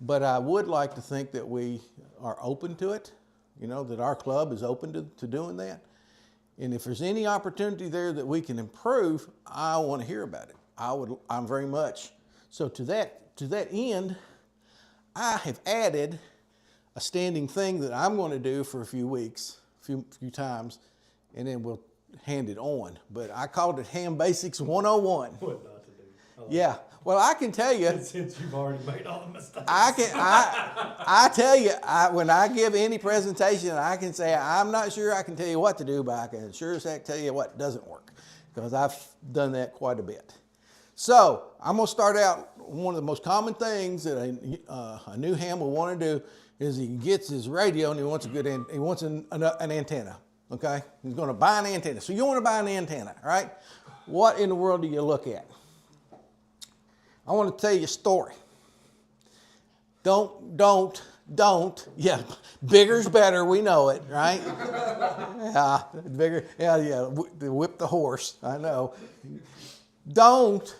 But I would like to think that we are open to it, that our club is open to doing that. And if there's any opportunity there that we can improve, I want to hear about it. I'm very much. So to that end, I have added a standing thing that I'm going to do for a few weeks, few times, and then we'll hand it on. But I called it Ham Basics 101. What not to do. Yeah. Well, I can tell you. Since you've already made all the mistakes. I tell you, when I give any presentation, I can say, I'm not sure I can tell you what to do, but I can sure as heck tell you what doesn't work, because I've done that quite a bit. So I'm going to start out, one of the most common things that a new ham will want to do is he gets his radio and he wants an antenna, okay? He's going to buy an antenna. So you want to buy an antenna, all right? What in the world do you look at? I want to tell you a story. Don't. Yeah, bigger's better. We know it, right? Yeah, bigger. Yeah. Whip the horse. I know. Don't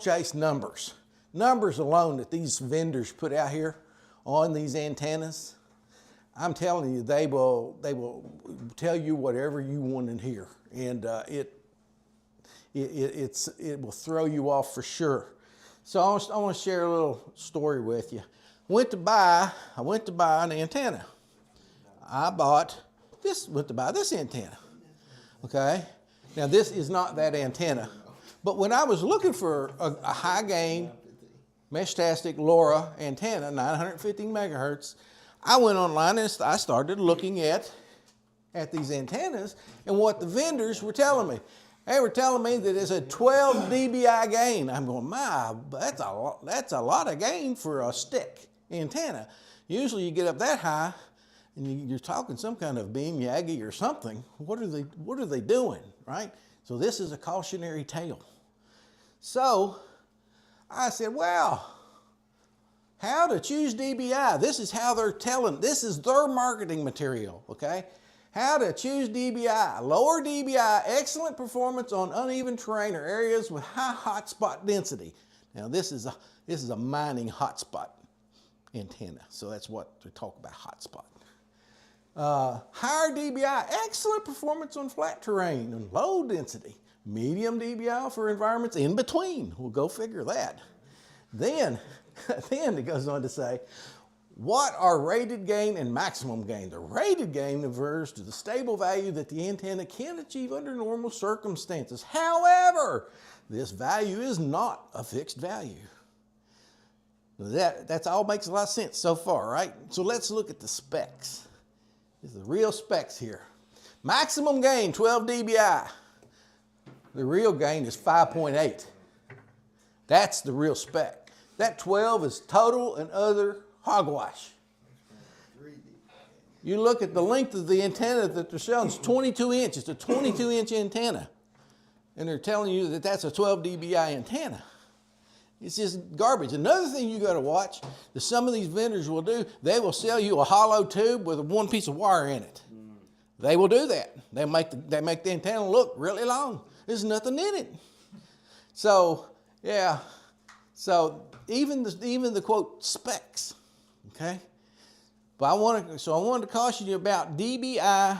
chase numbers. Numbers alone that these vendors put out here on these antennas, I'm telling you, they will tell you whatever you want to hear, and it will throw you off for sure. So I want to share a little story with you. I went to buy an antenna. Went to buy this antenna. Okay? Now this is not that antenna. But when I was looking for a high gain Meshtastic LoRa antenna, 950 megahertz, I went online and I started looking at these antennas and what the vendors were telling me. They were telling me that it's a 12 dBi gain. I'm going, that's a lot of gain for a stick antenna. Usually you get up that high and you're talking some kind of beam Yagi or something. What are they doing, right? So this is a cautionary tale. So I said, well, how to choose dBi. This is how they're telling, this is their marketing material, okay? How to choose dBi. Lower dBi, excellent performance on uneven terrain or areas with high hotspot density. Now this is a mining hotspot antenna, so that's what they talk about, hotspot. Higher dBi, excellent performance on flat terrain and low density. Medium dBi for environments in between. We'll go figure that. Then it goes on to say, what are rated gain and maximum gain? The rated gain refers to the stable value that the antenna can achieve under normal circumstances. However, this value is not a fixed value. That's all makes a lot of sense so far, right? So let's look at the specs. These are the real specs here. Maximum gain, 12 dBi. The real gain is 5.8. That's the real spec. That 12 is total and other hogwash. You look at the length of the antenna that they're showing, it's 22 inches. It's a 22-inch antenna. And they're telling you that that's a 12 dBi antenna. It's just garbage. Another thing you got to watch that some of these vendors will do, they will sell you a hollow tube with one piece of wire in it. They will do that. They make the antenna look really long. There's nothing in it. So, yeah. So even the quote specs, okay? But I wanted to caution you about dBi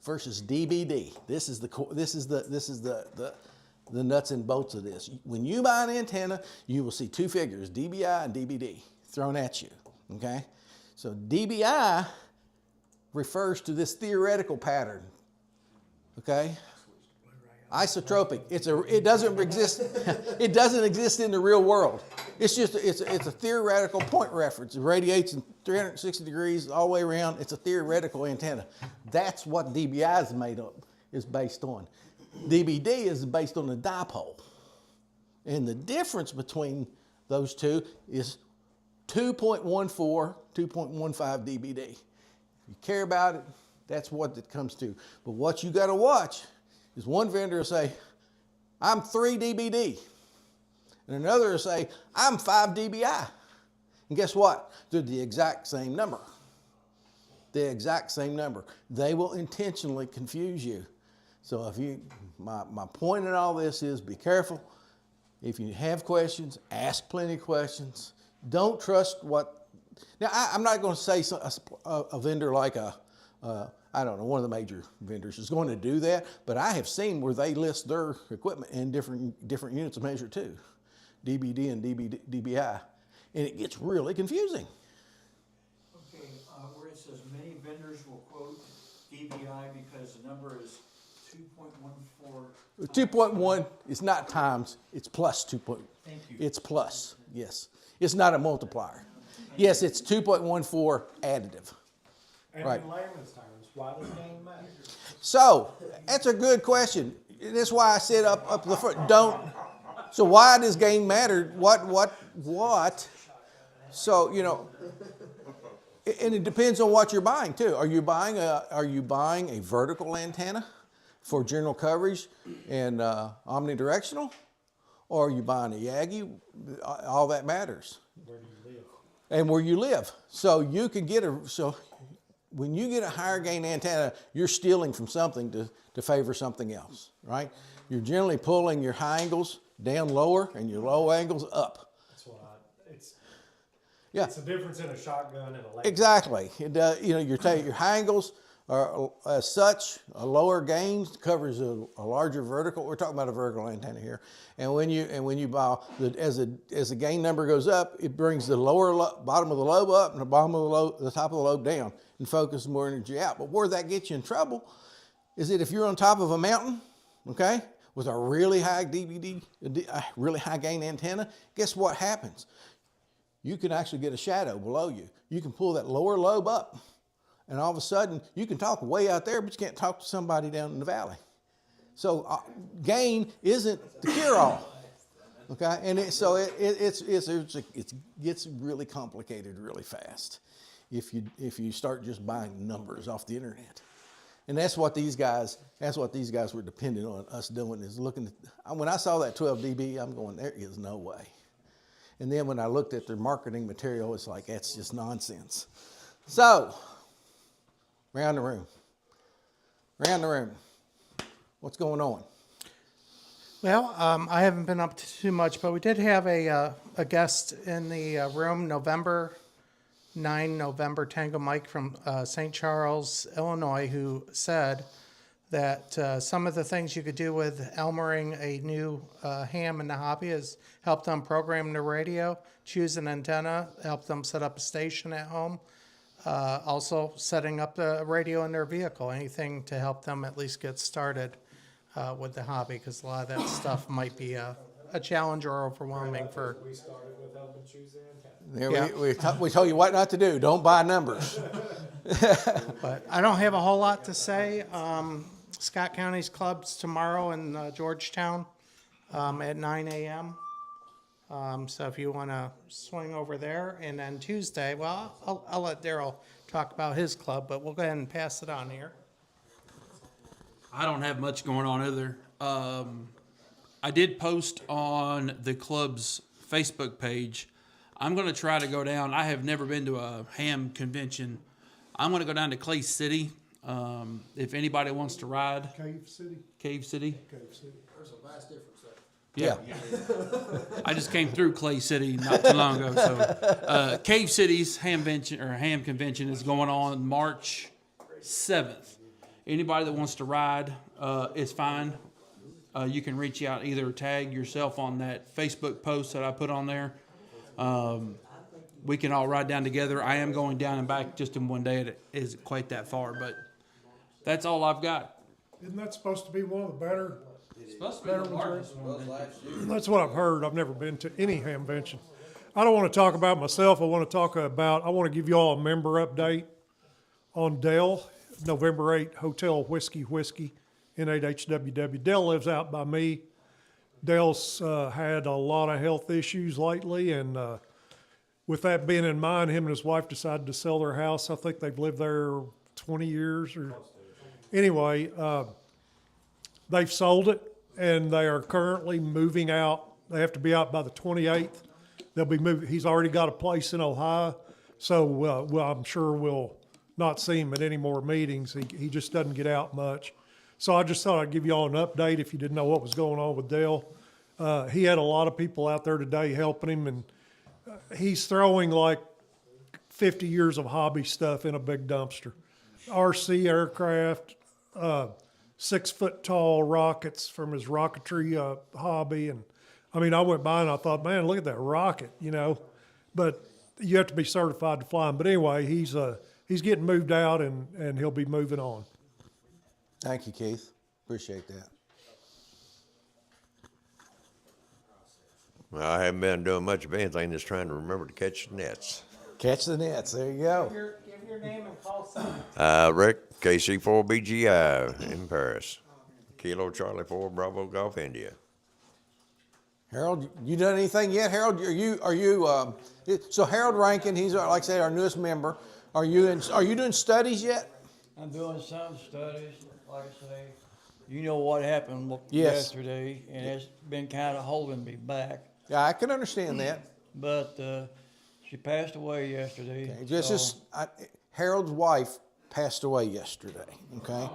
versus dBd. This is the nuts and bolts of this. When you buy an antenna, you will see two figures, dBi and dBd, thrown at you, okay? So dBi refers to this theoretical pattern, okay? Isotropic. It doesn't exist. It doesn't exist in the real world. It's just it's a theoretical point reference. It radiates in 360 degrees all the way around. It's a theoretical antenna. That's what dBi is based on. dBd is based on the dipole. And the difference between those two is 2.14, 2.15 dBd. If you care about it, that's what it comes to. But what you got to watch is one vendor will say, I'm 3 dBd. And another will say, I'm 5 dBi. And guess what? They're the exact same number. The exact same number. They will intentionally confuse you. So if you, my point in all this is be careful. If you have questions, ask plenty of questions. Don't trust what, now I'm not going to say a vendor like I don't know, one of the major vendors is going to do that, but I have seen where they list their equipment in different units of measure too, dBd and dBi, and it gets really confusing. Okay, where it says many vendors will quote dBi because the number is 2.14. 2.1 is not times, it's plus 2. Thank you. It's plus, yes. It's not a multiplier. Yes, it's 2.14 additive. And Right. in layman's terms, why does gain matter? So, that's a good question. That's why I said up the front, don't. So why does gain matter? What? So, you know, and it depends on what you're buying too. Are you buying a vertical antenna for general coverage and omnidirectional? Or are you buying a Yagi? All that matters. Where do you live? And where you live. So you can get when you get a higher gain antenna, you're stealing from something to favor something else, right? You're generally pulling your high angles down lower and your low angles up. That's what it's Yeah, the difference in a shotgun and a laser. exactly. You know, your high angles are as such, a lower gain covers a larger vertical. We're talking about a vertical antenna here. And when you buy, as the gain number goes up, it brings the bottom of the lobe up and the bottom of the top of the lobe down and focuses more energy out. But where that gets you in trouble is that if you're on top of a mountain, okay, with a really high dBd, a really high gain antenna, guess what happens? You can actually get a shadow below you. You can pull that lower lobe up. And all of a sudden, you can talk way out there, but you can't talk to somebody down in the valley. So gain isn't the cure-all, okay? And it gets really complicated really fast if you start just buying numbers off the internet. And that's what these guys were dependent on us doing, is looking at, when I saw that 12 dB, I'm going, there is no way. And then when I looked at their marketing material, it's like, that's just nonsense. So, around the room. What's going on? Well, I haven't been up to too much, but we did have a guest in the room, November Tango Mike from St. Charles, Illinois, who said that some of the things you could do with Elmering a new ham in the hobby is help them program the radio, choose an antenna, help them set up a station at home. Also setting up the radio in their vehicle, anything to help them at least get started with the hobby, because a lot of that stuff might be a challenge or overwhelming for. We started with helping choose the antenna. Yeah, we told you what not to do. Don't buy numbers. But I don't have a whole lot to say. Scott County's club's tomorrow in Georgetown at 9 a.m. So if you want to swing over there, and then Tuesday, well, I'll let Daryl talk about his club, but we'll go ahead and pass it on here. I don't have much going on either. I did post on the club's Facebook page. I'm going to try to go down. I have never been to a ham convention. I'm going to go down to Clay City. If anybody wants to ride. Cave City. Cave City. Cave City. Yeah. I just came through Clay City not too long ago. So, Cave City's ham convention is going on March 7th. Anybody that wants to ride is fine. You can reach out, either tag yourself on that Facebook post that I put on there. We can all ride down together. I am going down and back just in one day. It isn't quite that far, but that's all I've got. Isn't that supposed to be one of the better? It's supposed to be the largest one. That's what I've heard. I've never been to any hamvention. I don't want to talk about myself. I want to give you all a member update on Dell, November 8, Hotel Whiskey, N8HWW. Dell lives out by me. Dale's had a lot of health issues lately, and with that being in mind, him and his wife decided to sell their house. I think they've lived there 20 years or anyway. They've sold it, and they are currently moving out. They have to be out by the 28th. They'll be moving. He's already got a place in Ohio, so well, I'm sure we'll not see him at any more meetings. He just doesn't get out much. So I just thought I'd give you all an update if you didn't know what was going on with Dale. He had a lot of people out there today helping him, and he's throwing like 50 years of hobby stuff in a big dumpster. RC aircraft, 6 foot tall rockets from his rocketry hobby. And I mean, I went by and I thought, man, look at that rocket, you know, but you have to be certified to fly them. But anyway, he's getting moved out, and he'll be moving on. Thank you, Keith. Appreciate that. Well, I haven't been doing much of anything, just trying to remember to catch the nets. Catch the nets. There you go. Give your name and call sign. Rick, KC4BGI in Paris. Kilo Charlie 4 Bravo Golf India. Harold, you done anything yet? Harold, so Harold Rankin, he's like I said, our newest member. Are you doing studies yet? I'm doing some studies, like I say. You know what happened Yes. yesterday, and it's been kind of holding me back. Yeah, I can understand that. But she passed away yesterday. Okay, Harold's wife passed away yesterday. Okay,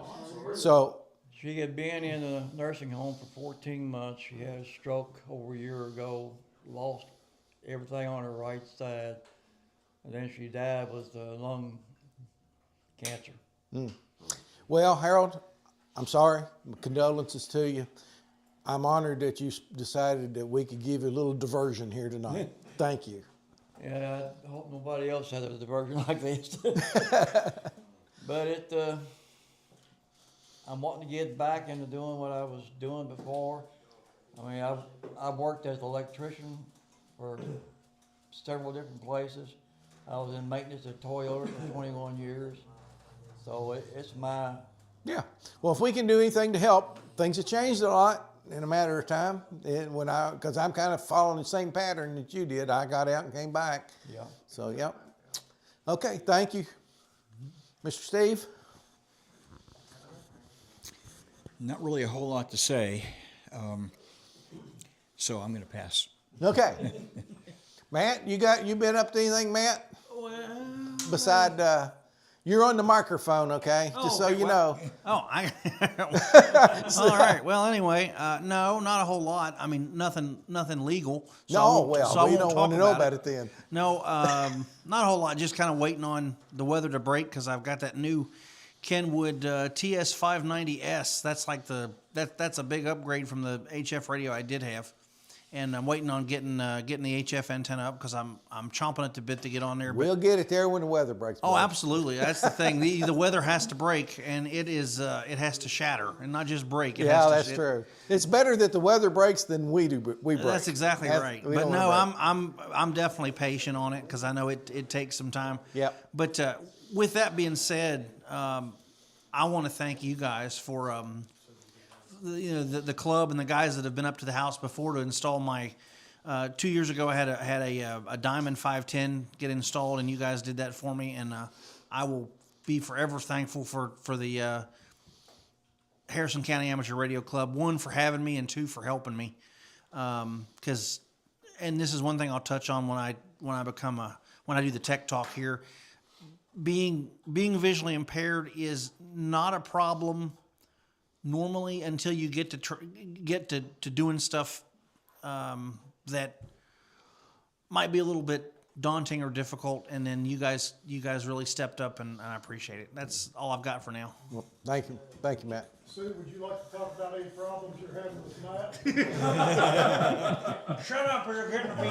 so She had been in a nursing home for 14 months. She had a stroke over a year ago, lost everything on her right side, and then she died with lung cancer. well, Harold, I'm sorry. Condolences to you. I'm honored that you decided that we could give you a little diversion here tonight. Thank you. And I hope nobody else had a diversion like this. But I'm wanting to get back into doing what I was doing before. I mean, I've worked as an electrician for several different places. I was in maintenance at Toyota for 21 years. So it's my... Yeah. Well, if we can do anything to help, things have changed a lot in a matter of time. Because I'm kind of following the same pattern that you did. I got out and came back. Yeah. So, yep. Okay, thank you. Mr. Steve? Not really a whole lot to say, so I'm going to pass. Okay. Matt, you been up to anything, Matt? Well, Beside, you're on the microphone, okay? Just so you know. Oh, all right. Well, anyway, no, not a whole lot. I mean, nothing legal. So I won't we don't talk want to know about it then. No, not a whole lot. Just kind of waiting on the weather to break because I've got that new Kenwood TS 590S. That's like that's a big upgrade from the HF radio I did have, and I'm waiting on getting the HF antenna up because I'm chomping at the bit to get on there. We'll get it there when the weather breaks. Oh, boy. absolutely. That's the thing. The weather has to break, and it has to shatter, and not just break. That's true. It's better that the weather breaks than we break. That's exactly right. But no, I'm definitely patient on it because I know it takes some time. Yep. But with that being said, I want to thank you guys for the club and the guys that have been up to the house before to install my. 2 years ago, I had a Diamond 510 get installed, and you guys did that for me, and I will be forever thankful for the Harrison County Amateur Radio Club. 1, for having me, and 2, for helping me. And this is one thing I'll touch on when I do the tech talk here. Being visually impaired is not a problem normally until you get to doing stuff that might be a little bit daunting or difficult, and then you guys really stepped up, and I appreciate it. That's all I've got for now. Well, thank you, Matt. Sue, would you like to talk about any problems you're having with Matt? Shut up, or you're getting me.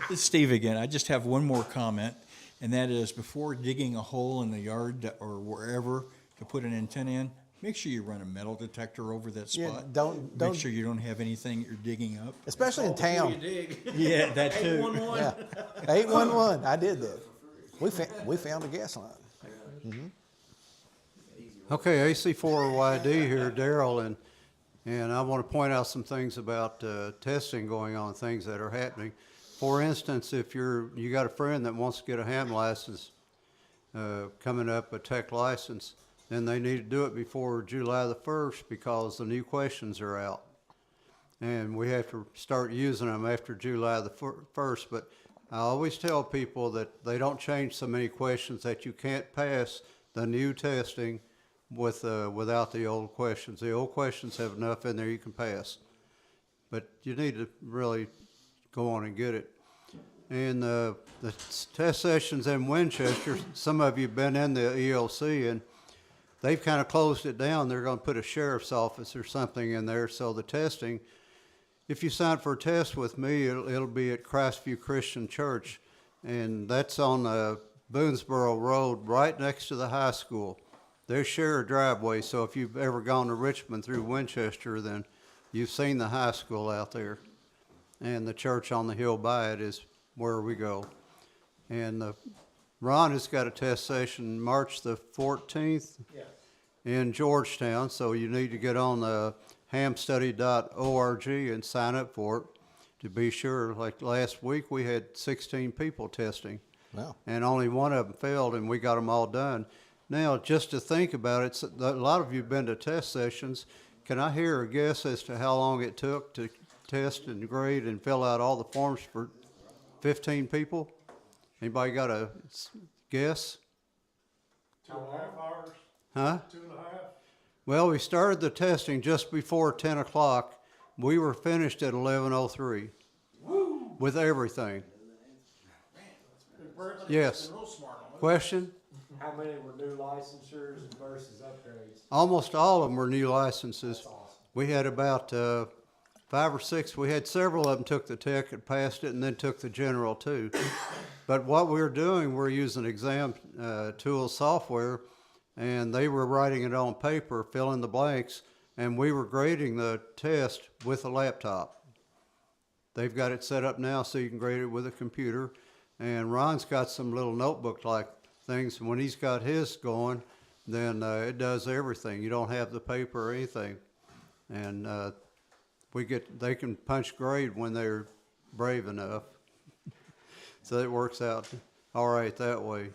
This is Steve again. I just have one more comment, and that is before digging a hole in the yard or wherever to put an antenna in, make sure you run a metal detector over that spot. Yeah, don't Make sure you don't have anything you're digging up. Especially in town. Yeah, that too. 811. Yeah. 811. I did that. We found a gas line. Okay, AC4YD here, Daryl, and I want to point out some things about testing going on, things that are happening. For instance, if you got a friend that wants to get a ham license coming up, a tech license, then they need to do it before July the 1st because the new questions are out. And we have to start using them after July the 1st. But I always tell people that they don't change so many questions that you can't pass the new testing without the old questions. The old questions have enough in there you can pass. But you need to really go on and get it. And the test sessions in Winchester, some of you have been in the ELC, and they've kind of closed it down. They're going to put a sheriff's office or something in there. So the testing, if you sign for a test with me, it'll be at Christview Christian Church, and that's on Boonesboro Road, right next to the high school. They share a driveway, so if you've ever gone to Richmond through Winchester, then you've seen the high school out there. And the church on the hill by it is where we go. And Ron has got a test session March the 14th in Georgetown, so you need to get on the hamstudy.org and sign up for it to be sure. Like last week, we had 16 people testing. Wow. And only one of them failed, and we got them all done. Now, just to think about it, a lot of you have been to test sessions. Can I hear a guess as to how long it took to test and grade and fill out all the forms for 15 people? Anybody got a guess? 2.5 hours, Huh? 2.5. Well, we started the testing just before 10 o'clock. We were finished at 11:03 with everything. Yes. Question? How many were new licensures versus upgrades? Almost all of them were new licenses. We had about 5 or 6. We had several of them took the tech and passed it and then took the general too. But what we're doing, we're using exam tool software, and they were writing it on paper, filling the blanks, and we were grading the test with a laptop. They've got it set up now so you can grade it with a computer. And Ron's got some little notebook-like things. When he's got his going, then it does everything. You don't have the paper or anything. And they can punch grade when they're brave enough. So it works out all right that way.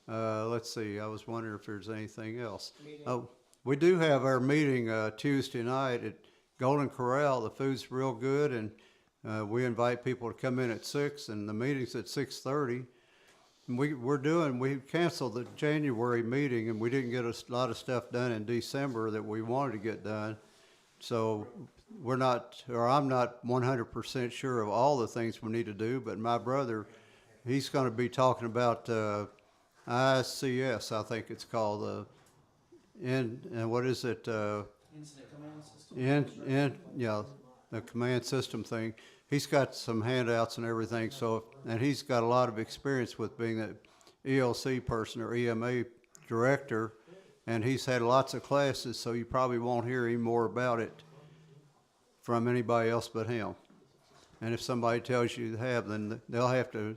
Let's see, I was wondering if there's anything else. Oh, we do have our meeting Tuesday night at Golden Corral. The food's real good, and we invite people to come in at 6, and the meeting's at 6:30. And we canceled the January meeting, and we didn't get a lot of stuff done in December that we wanted to get done. So I'm not 100% sure of all the things we need to do, but my brother, he's going to be talking about ICS, I think it's called, and what is it? Incident command system. The command system thing. He's got some handouts and everything, and he's got a lot of experience with being an ELC person or EMA director, and he's had lots of classes, so you probably won't hear any more about it from anybody else but him. And if somebody tells you they have, then they'll have to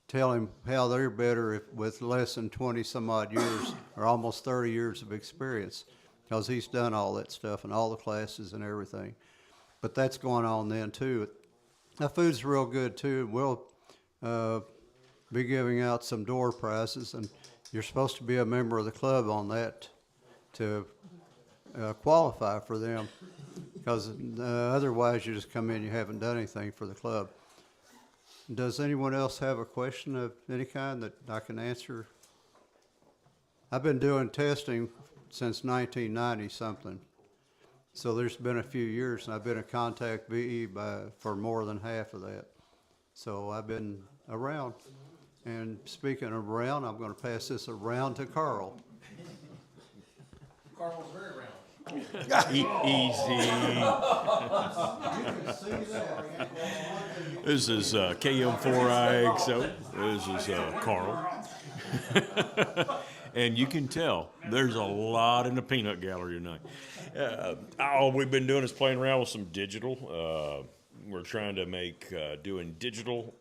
tell him how they're better with less than 20 some odd years or almost 30 years of experience, because he's done all that stuff and all the classes and everything. But that's going on then too. The food's real good too. We'll be giving out some door prizes, and you're supposed to be a member of the club on that to qualify for them, because otherwise you just come in, you haven't done anything for the club. Does anyone else have a question of any kind that I can answer? I've been doing testing since 1990 something. So there's been a few years, and I've been a contact VE for more than half of that. So I've been around. And speaking of around, I'm going to pass this around to Carl. Carl was very round. Easy. This is KM4IXO. This is Carl. And you can tell there's a lot in the peanut gallery tonight. All we've been doing is playing around with some digital. We're trying to make doing digital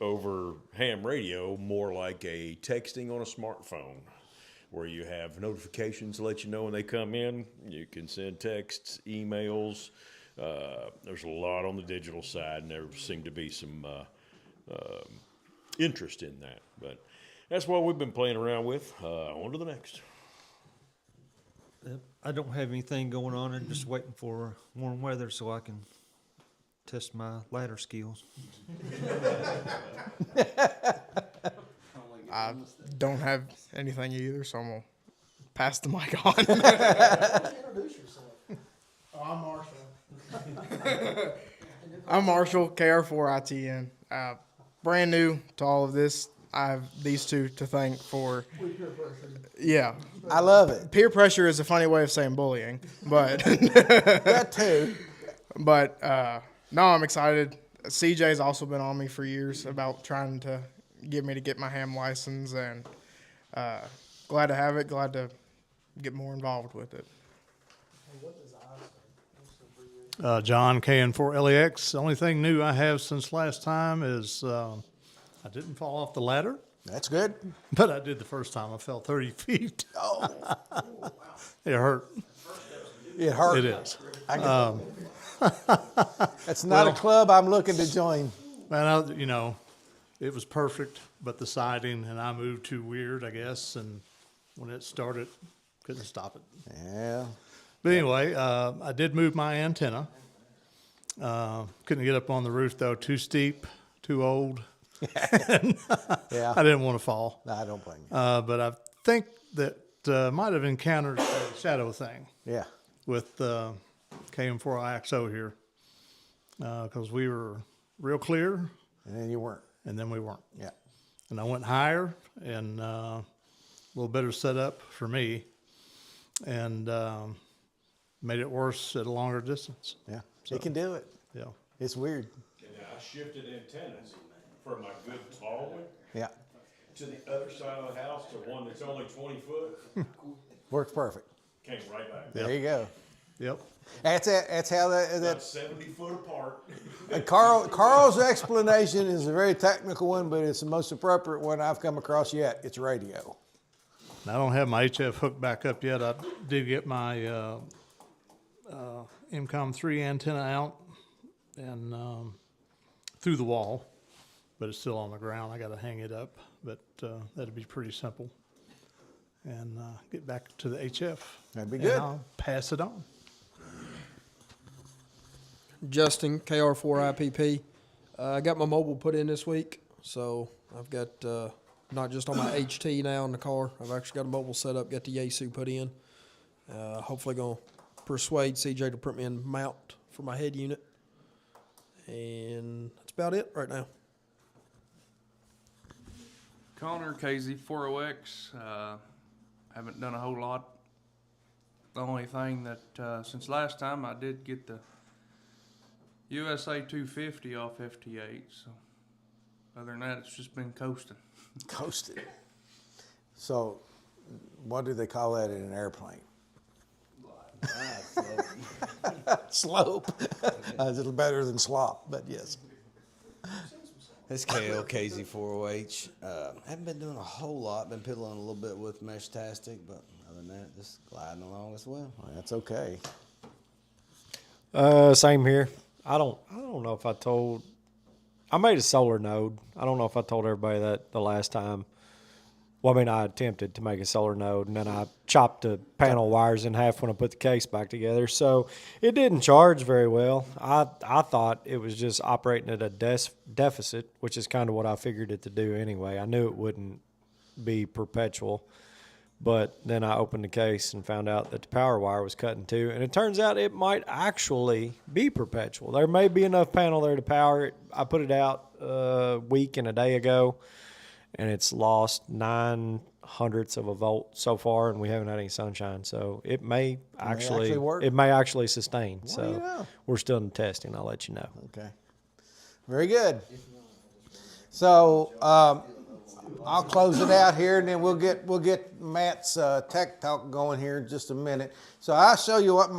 over ham radio more like a texting on a smartphone, where you have notifications to let you know when they come in. You can send texts, emails. There's a lot on the digital side, and there seem to be some interest in that. But that's what we've been playing around with. On to the next. I don't have anything going on. I'm just waiting for warm weather so I can test my ladder skills. I don't have anything either, so I'm gonna pass the mic on. Introduce yourself. Oh, I'm Marshall. I'm Marshall, KR4ITN. Brand new to all of this. I have these two to thank for. Yeah, I love it. peer pressure is a funny way of saying bullying, but That too. but no, I'm excited. CJ's also been on me for years about trying to get me to get my ham license, and glad to have it. Glad to get more involved with it. John, KN4LEX. The only thing new I have since last time is I didn't fall off the ladder, That's good. but I did the first time. I fell 30 feet. Oh, It hurt. it hurt. It is. That's not a club I'm looking to join. Man, it was perfect, but the siding, and I moved too weird, I guess, and when it started, couldn't stop it. Yeah. But anyway, I did move my antenna. Couldn't get up on the roof, though. Too steep, too old. Yeah. I didn't want to fall. No, I don't blame you. But I think that might have encountered a shadow thing Yeah. with KM4IXO here, because we were real clear, And then you weren't. and then we weren't. Yeah. And I went higher and a little better setup for me, and made it worse at a longer distance. Yeah. So, It can do it. yeah. It's weird. And I shifted antennas from my good tall one Yeah. to the other side of the house to one that's only 20 foot. Works perfect. Came right back. There you go. Yep. That's it. That's how About that. 70 foot apart. Carl's explanation is a very technical one, but it's the most appropriate one I've come across yet. It's radio. I don't have my HF hooked back up yet. I did get my MCOM 3 antenna out and through the wall, but it's still on the ground. I got to hang it up, but that'd be pretty simple. And get back to the HF. That'd be and good. I'll pass it on. Justin, KR4IPP. I got my mobile put in this week, so I've got not just on my HT now in the car. I've actually got a mobile set up, got the Yaesu put in. Hopefully going to persuade CJ to print me a mount for my head unit. And that's about it right now. Connor, KZ4OX. Haven't done a whole lot. The only thing that since last time I did get the USA 250 off FT8. So other than that, it's just been coasting. Coasted. So, what do they call that in an airplane? Slope. A little better than slop, but yes. It's KLKZ4OH. Haven't been doing a whole lot. Been piddling a little bit with Meshtastic, but other than that, just gliding along as well. Well, that's okay. Same here. I don't know if I made a solar node. I don't know if I told everybody that the last time. Well, I mean, I attempted to make a solar node, and then I chopped the panel wires in half when I put the case back together. So it didn't charge very well. I thought it was just operating at a deficit, which is kind of what I figured it to do anyway. I knew it wouldn't be perpetual. But then I opened the case and found out that the power wire was cutting too. And it turns out it might actually be perpetual. There may be enough panel there to power it. I put it out a week and a day ago, and it's lost 0.09 of a volt so far, and we haven't had any sunshine. So it may actually work. it may actually sustain. Well, so yeah. we're still in testing. I'll let you know. Okay. Very good. So I'll close it out here, and then we'll get Matt's tech talk going here in just a minute. So I'll show you what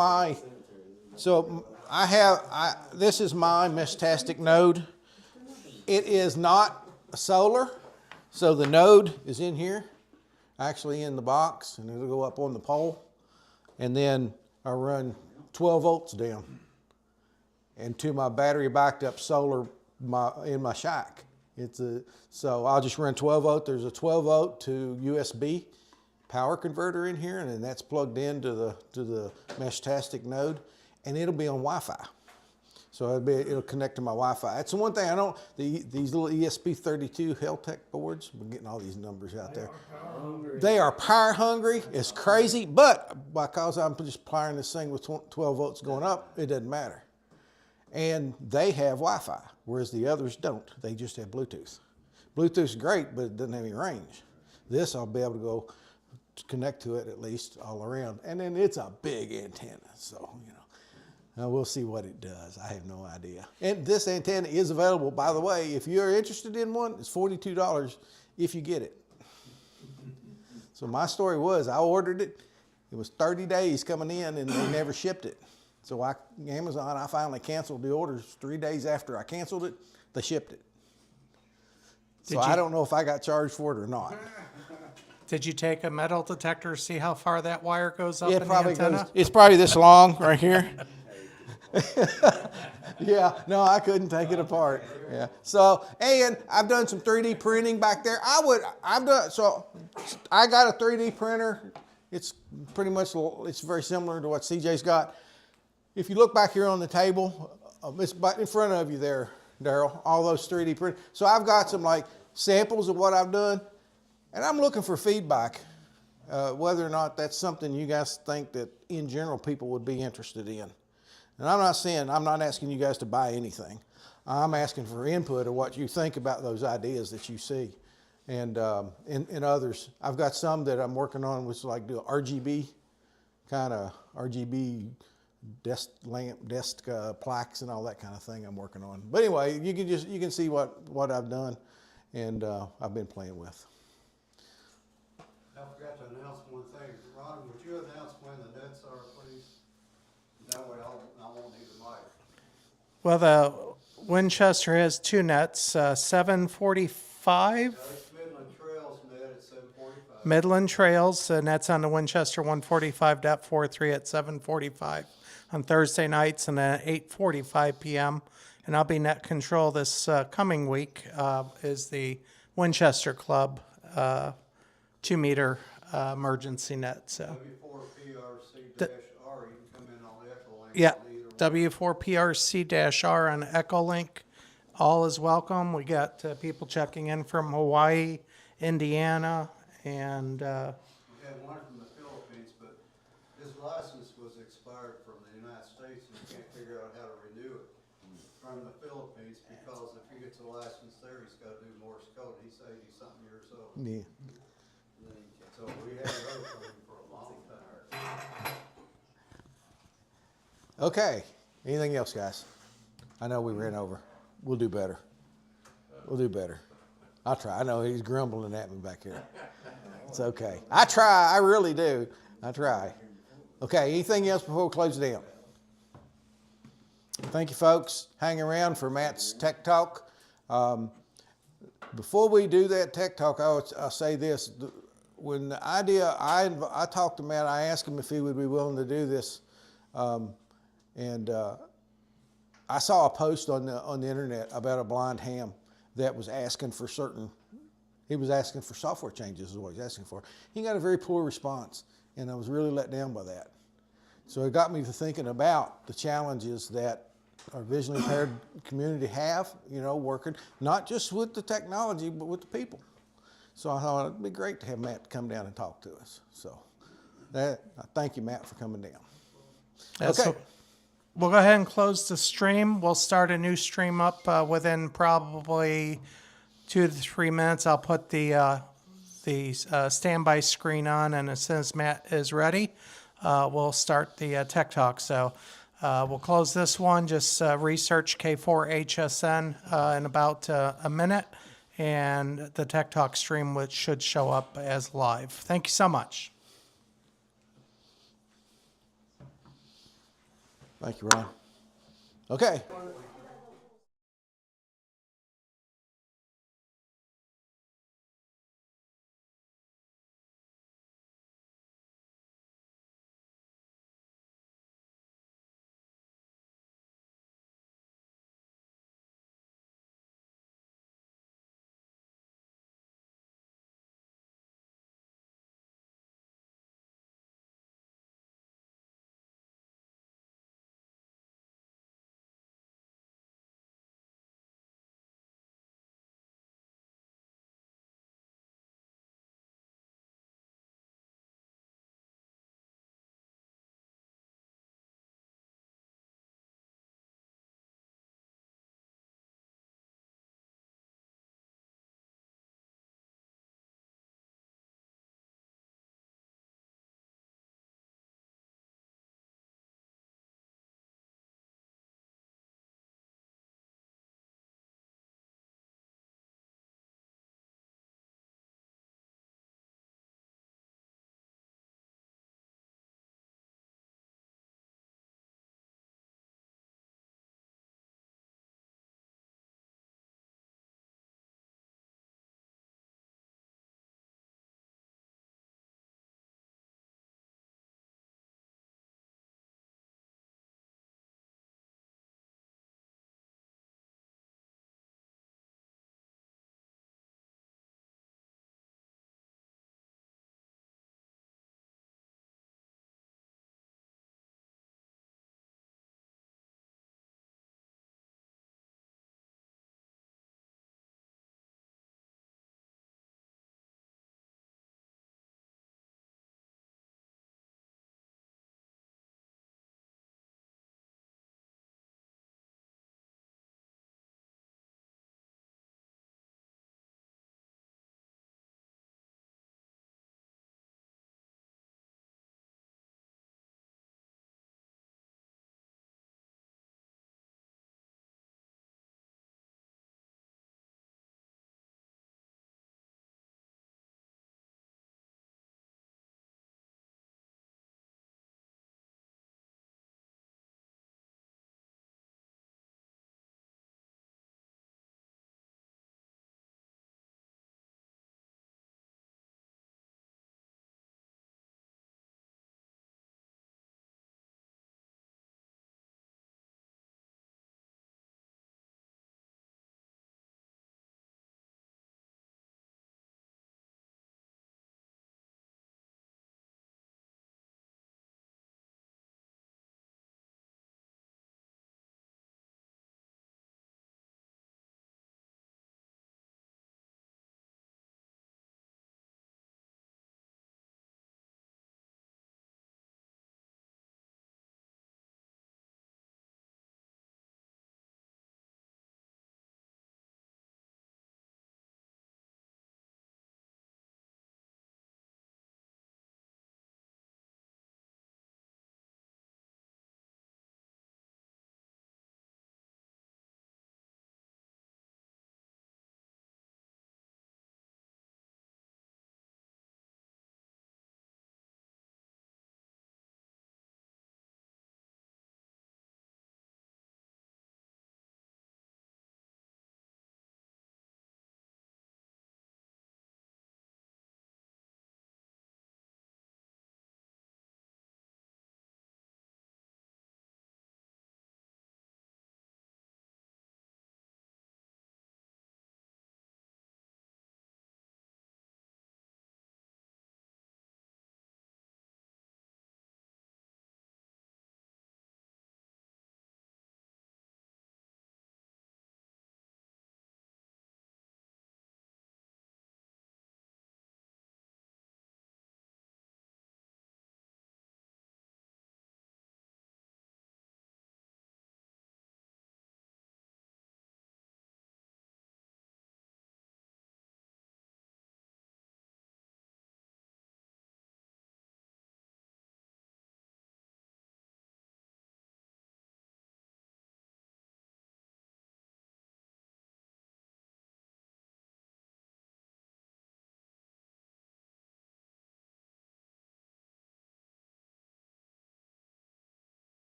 this is my Meshtastic node. It is not solar, so the node is in here, actually in the box, and it'll go up on the pole. And then I run 12 volts down and to my battery backed up solar in my shack. So I'll just run 12 volt. There's a 12 volt to USB power converter in here, and then that's plugged into the Meshtastic node, and it'll be on Wi-Fi. So it'll connect to my Wi-Fi. That's the one thing I don't, these little ESP32 Heltec boards, we're getting all these numbers out there. They are power hungry. It's crazy, but because I'm just powering this thing with 12 volts going up, it doesn't matter. And they have Wi-Fi, whereas the others don't. They just have Bluetooth. Bluetooth's great, but it doesn't have any range. This, I'll be able to go connect to it at least all around. And then it's a big antenna, so, you know. Now we'll see what it does. I have no idea. And this antenna is available, by the way. If you're interested in one, it's $42 if you get it. So my story was, I ordered it. It was 30 days coming in, and they never shipped it. So Amazon, I finally canceled the orders 3 days after I canceled it. They shipped it. So I don't know if I got charged for it or not. Did you take a metal detector to see how far that wire goes up It in probably the antenna? it's probably this long right here. Yeah, no, I couldn't take it apart. Yeah. So, and I've done some 3D printing back there. I got a 3D printer. It's pretty much, it's very similar to what CJ's got. If you look back here on the table, it's right in front of you there, Daryl, all those 3D printers. So I've got some like samples of what I've done, and I'm looking for feedback, whether or not that's something you guys think that in general people would be interested in. And I'm not asking you guys to buy anything. I'm asking for input of what you think about those ideas that you see. And in others, I've got some that I'm working on, which like do RGB, kind of RGB desk plaques and all that kind of thing I'm working on. But anyway, you can see what I've done and I've been playing with. I forgot to announce one thing. Ron, would you announce when the nets are, please? That way I won't need the mic. Well, the Winchester has two nets, 745. It's Midland Trails net at 745. Midland Trails, and that's on the Winchester 145.43 at 7:45 on Thursday nights, and then at 8:45 p.m. And I'll be net control this coming week is the Winchester Club 2-meter emergency net. So W4PRC-R, you can come in on the Echolink. yeah, W4PRC-R on Echolink. All is welcome. We got people checking in from Hawaii, Indiana, and We had one from the Philippines, but his license was expired from the United States, and he can't figure out how to renew it from the Philippines, because if he gets a license there, he's got to do Morse code. He's 80-something years old. Yeah. So we haven't heard from him for a long time. Okay. Anything else, guys? I know we ran over. We'll do better. We'll do better. I'll try. I know he's grumbling at me back here. It's okay. I try. I really do. I try. Okay. Anything else before we close it down? Thank you, folks. Hang around for Matt's Tech Talk. Before we do that Tech Talk, I'll say this. When the idea, I talked to Matt, I asked him if he would be willing to do this. I saw a post on the internet about a blind ham that was asking for he was asking for software changes is what he was asking for. He got a very poor response, and I was really let down by that. So it got me to thinking about the challenges that our visually impaired community have, working not just with the technology, but with the people. So I thought it'd be great to have Matt come down and talk to us. So thank you, Matt, for coming down. Okay. So we'll go ahead and close the stream. We'll start a new stream up within probably 2 to 3 minutes. I'll put the standby screen on, and as soon as Matt is ready, we'll start the Tech Talk. So we'll close this one. Just research K4HSN in about a minute, and the Tech Talk stream, which should show up as live. Thank you so much. Thank you, Ron. Okay.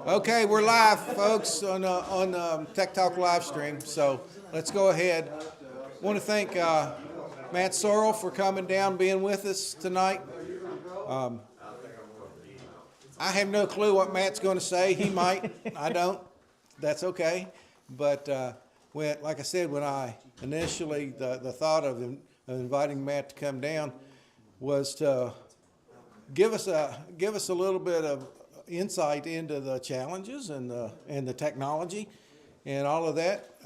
Okay, we're live, folks, on Tech Talk live stream. So let's go ahead. Want to thank Matt Sorrell for coming down, being with us tonight. I have no clue what Matt's going to say. He might. I don't. That's okay. But like I said, when I initially the thought of inviting Matt to come down was to give us a little bit of insight into the challenges and the technology and all of that.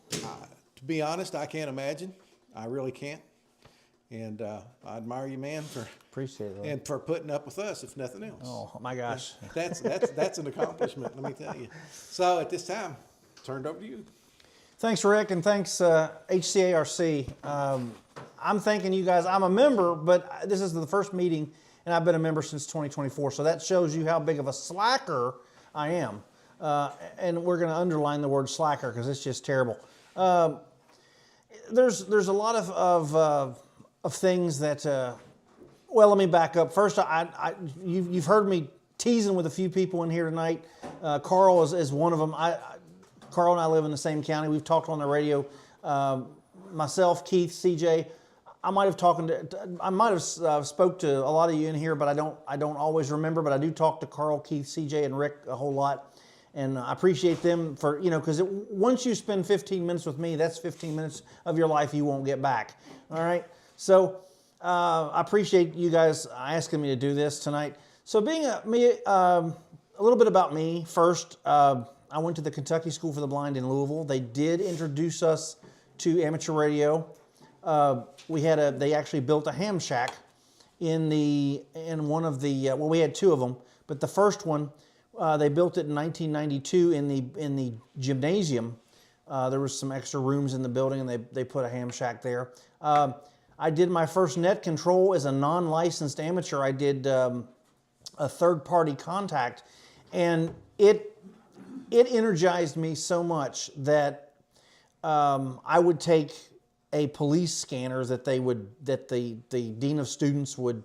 To be honest, I can't imagine. I really can't. And I admire you, man, for appreciate it, and for putting up with us, if nothing else. Oh my gosh, that's an accomplishment. Let me tell you. So at this time, turned over to you. Thanks, Rick, and thanks HCARC. I'm thanking you guys. I'm a member, but this is the first meeting, and I've been a member since 2024. So that shows you how big of a slacker I am. And we're going to underline the word slacker because it's just terrible. There's a lot of things that. Well, let me back up. First, you've heard me teasing with a few people in here tonight. Carl is one of them. Carl and I live in the same county. We've talked on the radio. Myself, Keith, CJ. I might have spoke to a lot of you in here, but I don't always remember. But I do talk to Carl, Keith, CJ, and Rick a whole lot, and I appreciate them for because once you spend 15 minutes with me, that's 15 minutes of your life you won't get back. All right, so I appreciate you guys asking me to do this tonight. So being a little bit about me first. I went to the Kentucky School for the Blind in Louisville. They did introduce us to amateur radio. They actually built a ham shack in one of the we had two of them, but the first one they built it in 1992 in the gymnasium. There was some extra rooms in the building, and they put a ham shack there. I did my first net control as a non-licensed amateur. I did a third-party contact, and it energized me so much that I would take a police scanner that the dean of students would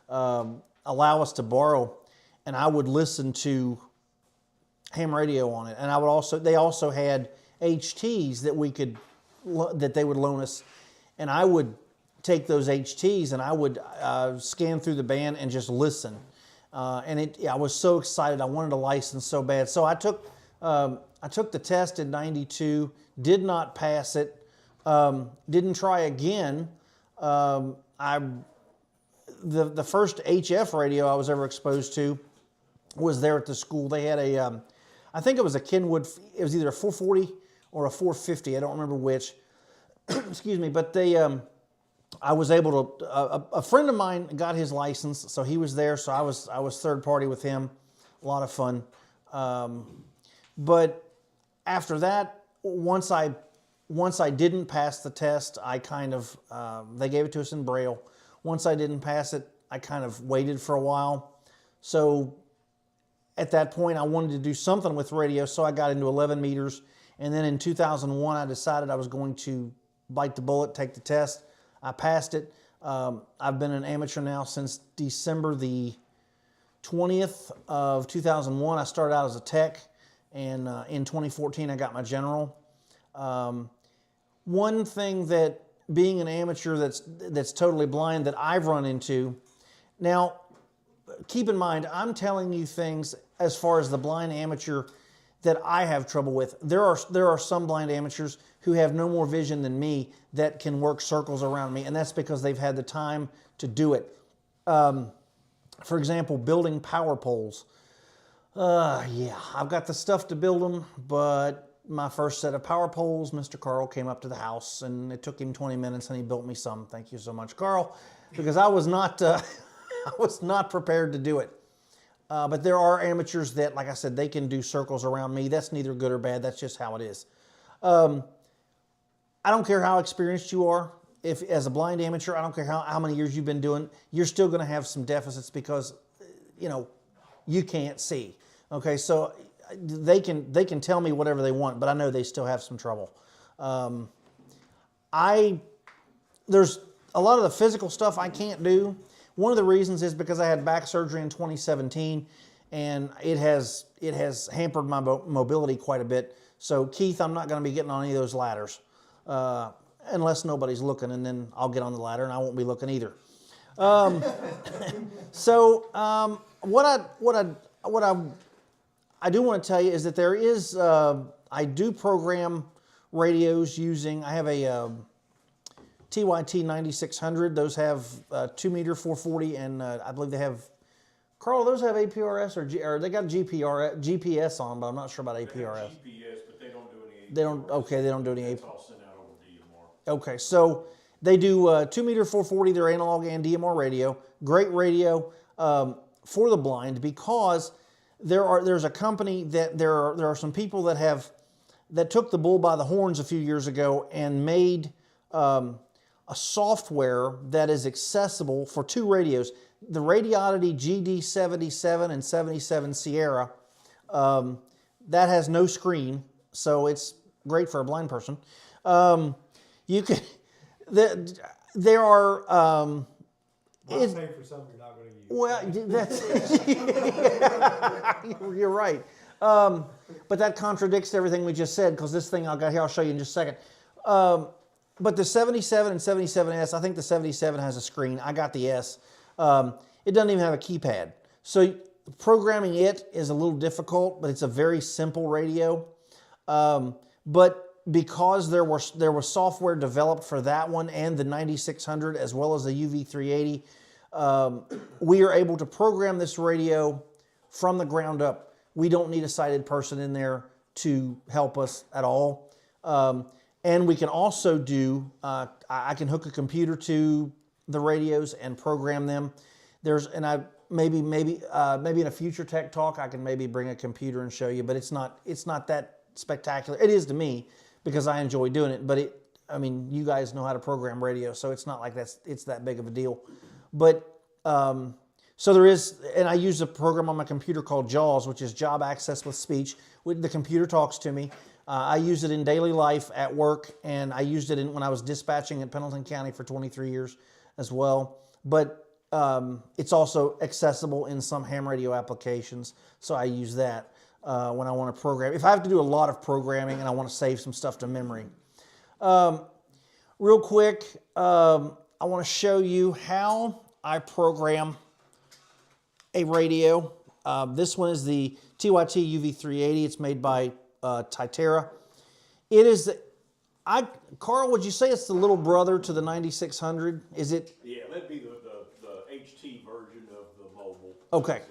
allow us to borrow, and I would listen to ham radio on it. And they also had HTs that they would loan us, and I would take those HTs and I would scan through the band and just listen. I was so excited. I wanted a license so bad. So I took the test in '92, did not pass it, didn't try again. The first HF radio I was ever exposed to was there at the school. They had I think it was a Kenwood, it was either a 440 or a 450, I don't remember which. Excuse me, but I was able to, a friend of mine got his license, so he was there, so I was third party with him. A lot of fun. But after that, once I didn't pass the test, I kind of, they gave it to us in Braille. Once I didn't pass it, I kind of waited for a while. So at that point, I wanted to do something with radio, so I got into 11 meters. And then in 2001, I decided I was going to bite the bullet, take the test. I passed it. I've been an amateur now since December the 20th of 2001. I started out as a tech, and in 2014, I got my general. One thing that being an amateur that's totally blind that I've run into, now keep in mind, I'm telling you things as far as the blind amateur that I have trouble with. There are some blind amateurs who have no more vision than me that can work circles around me, and that's because they've had the time to do it. For example, building power poles. Yeah, I've got the stuff to build them, but my first set of power poles, Mr. Carl came up to the house, and it took him 20 minutes, and he built me some. Thank you so much, Carl, because I was not prepared to do it. But there are amateurs that, like I said, they can do circles around me. That's neither good or bad. That's just how it is. I don't care how experienced you are. If as a blind amateur, I don't care how many years you've been doing, you're still going to have some deficits because, you can't see. Okay, so they can tell me whatever they want, but I know they still have some trouble. There's a lot of the physical stuff I can't do. One of the reasons is because I had back surgery in 2017, and it has hampered my mobility quite a bit. So Keith, I'm not going to be getting on any of those ladders unless nobody's looking, and then I'll get on the ladder and I won't be looking either. What I do want to tell you is that there is I do program radios using. I have a TYT 9600. Those have 2 meter 440, and I believe they have. Carl, those have APRS or they got GPS on them, but I'm not sure about APRS. GPS, but they don't do any. They don't. Okay, they don't do any. It's all sent out over DMR. Okay, so they do 2 meter 440. They're analog and DMR radio. Great radio for the blind, because there's a company that there are some people that took the bull by the horns a few years ago and made a software that is accessible for 2 radios. The Radioddity GD77 and 77 Sierra, that has no screen, so it's great for a blind person. You can, there are. Might pay for something you're not going to use. Well, that's you're right. But that contradicts everything we just said, because this thing I got here, I'll show you in just a second. But the 77 and 77S, I think the 77 has a screen. I got the S. It doesn't even have a keypad. So programming it is a little difficult, but it's a very simple radio. But because there was software developed for that one and the 9600 as well as the UV380, we are able to program this radio from the ground up. We don't need a sighted person in there to help us at all. And we can also do, I can hook a computer to the radios and program them. Maybe in a future tech talk, I can maybe bring a computer and show you, but it's not that spectacular. It is to me, because I enjoy doing it, but you guys know how to program radio, so it's not like it's that big of a deal. But, so there is, and I use a program on my computer called JAWS, which is Job Access with Speech. The computer talks to me. I use it in daily life at work, and I used it when I was dispatching in Pendleton County for 23 years as well. But it's also accessible in some ham radio applications, so I use that when I want to program. If I have to do a lot of programming and I want to save some stuff to memory. Real quick, I want to show you how I program a radio. This one is the TYT UV380. It's made by Titera. It is Carl, would you say it's the little brother to the 9600? Is it? Yeah, that'd be the HT version of the mobile. Okay.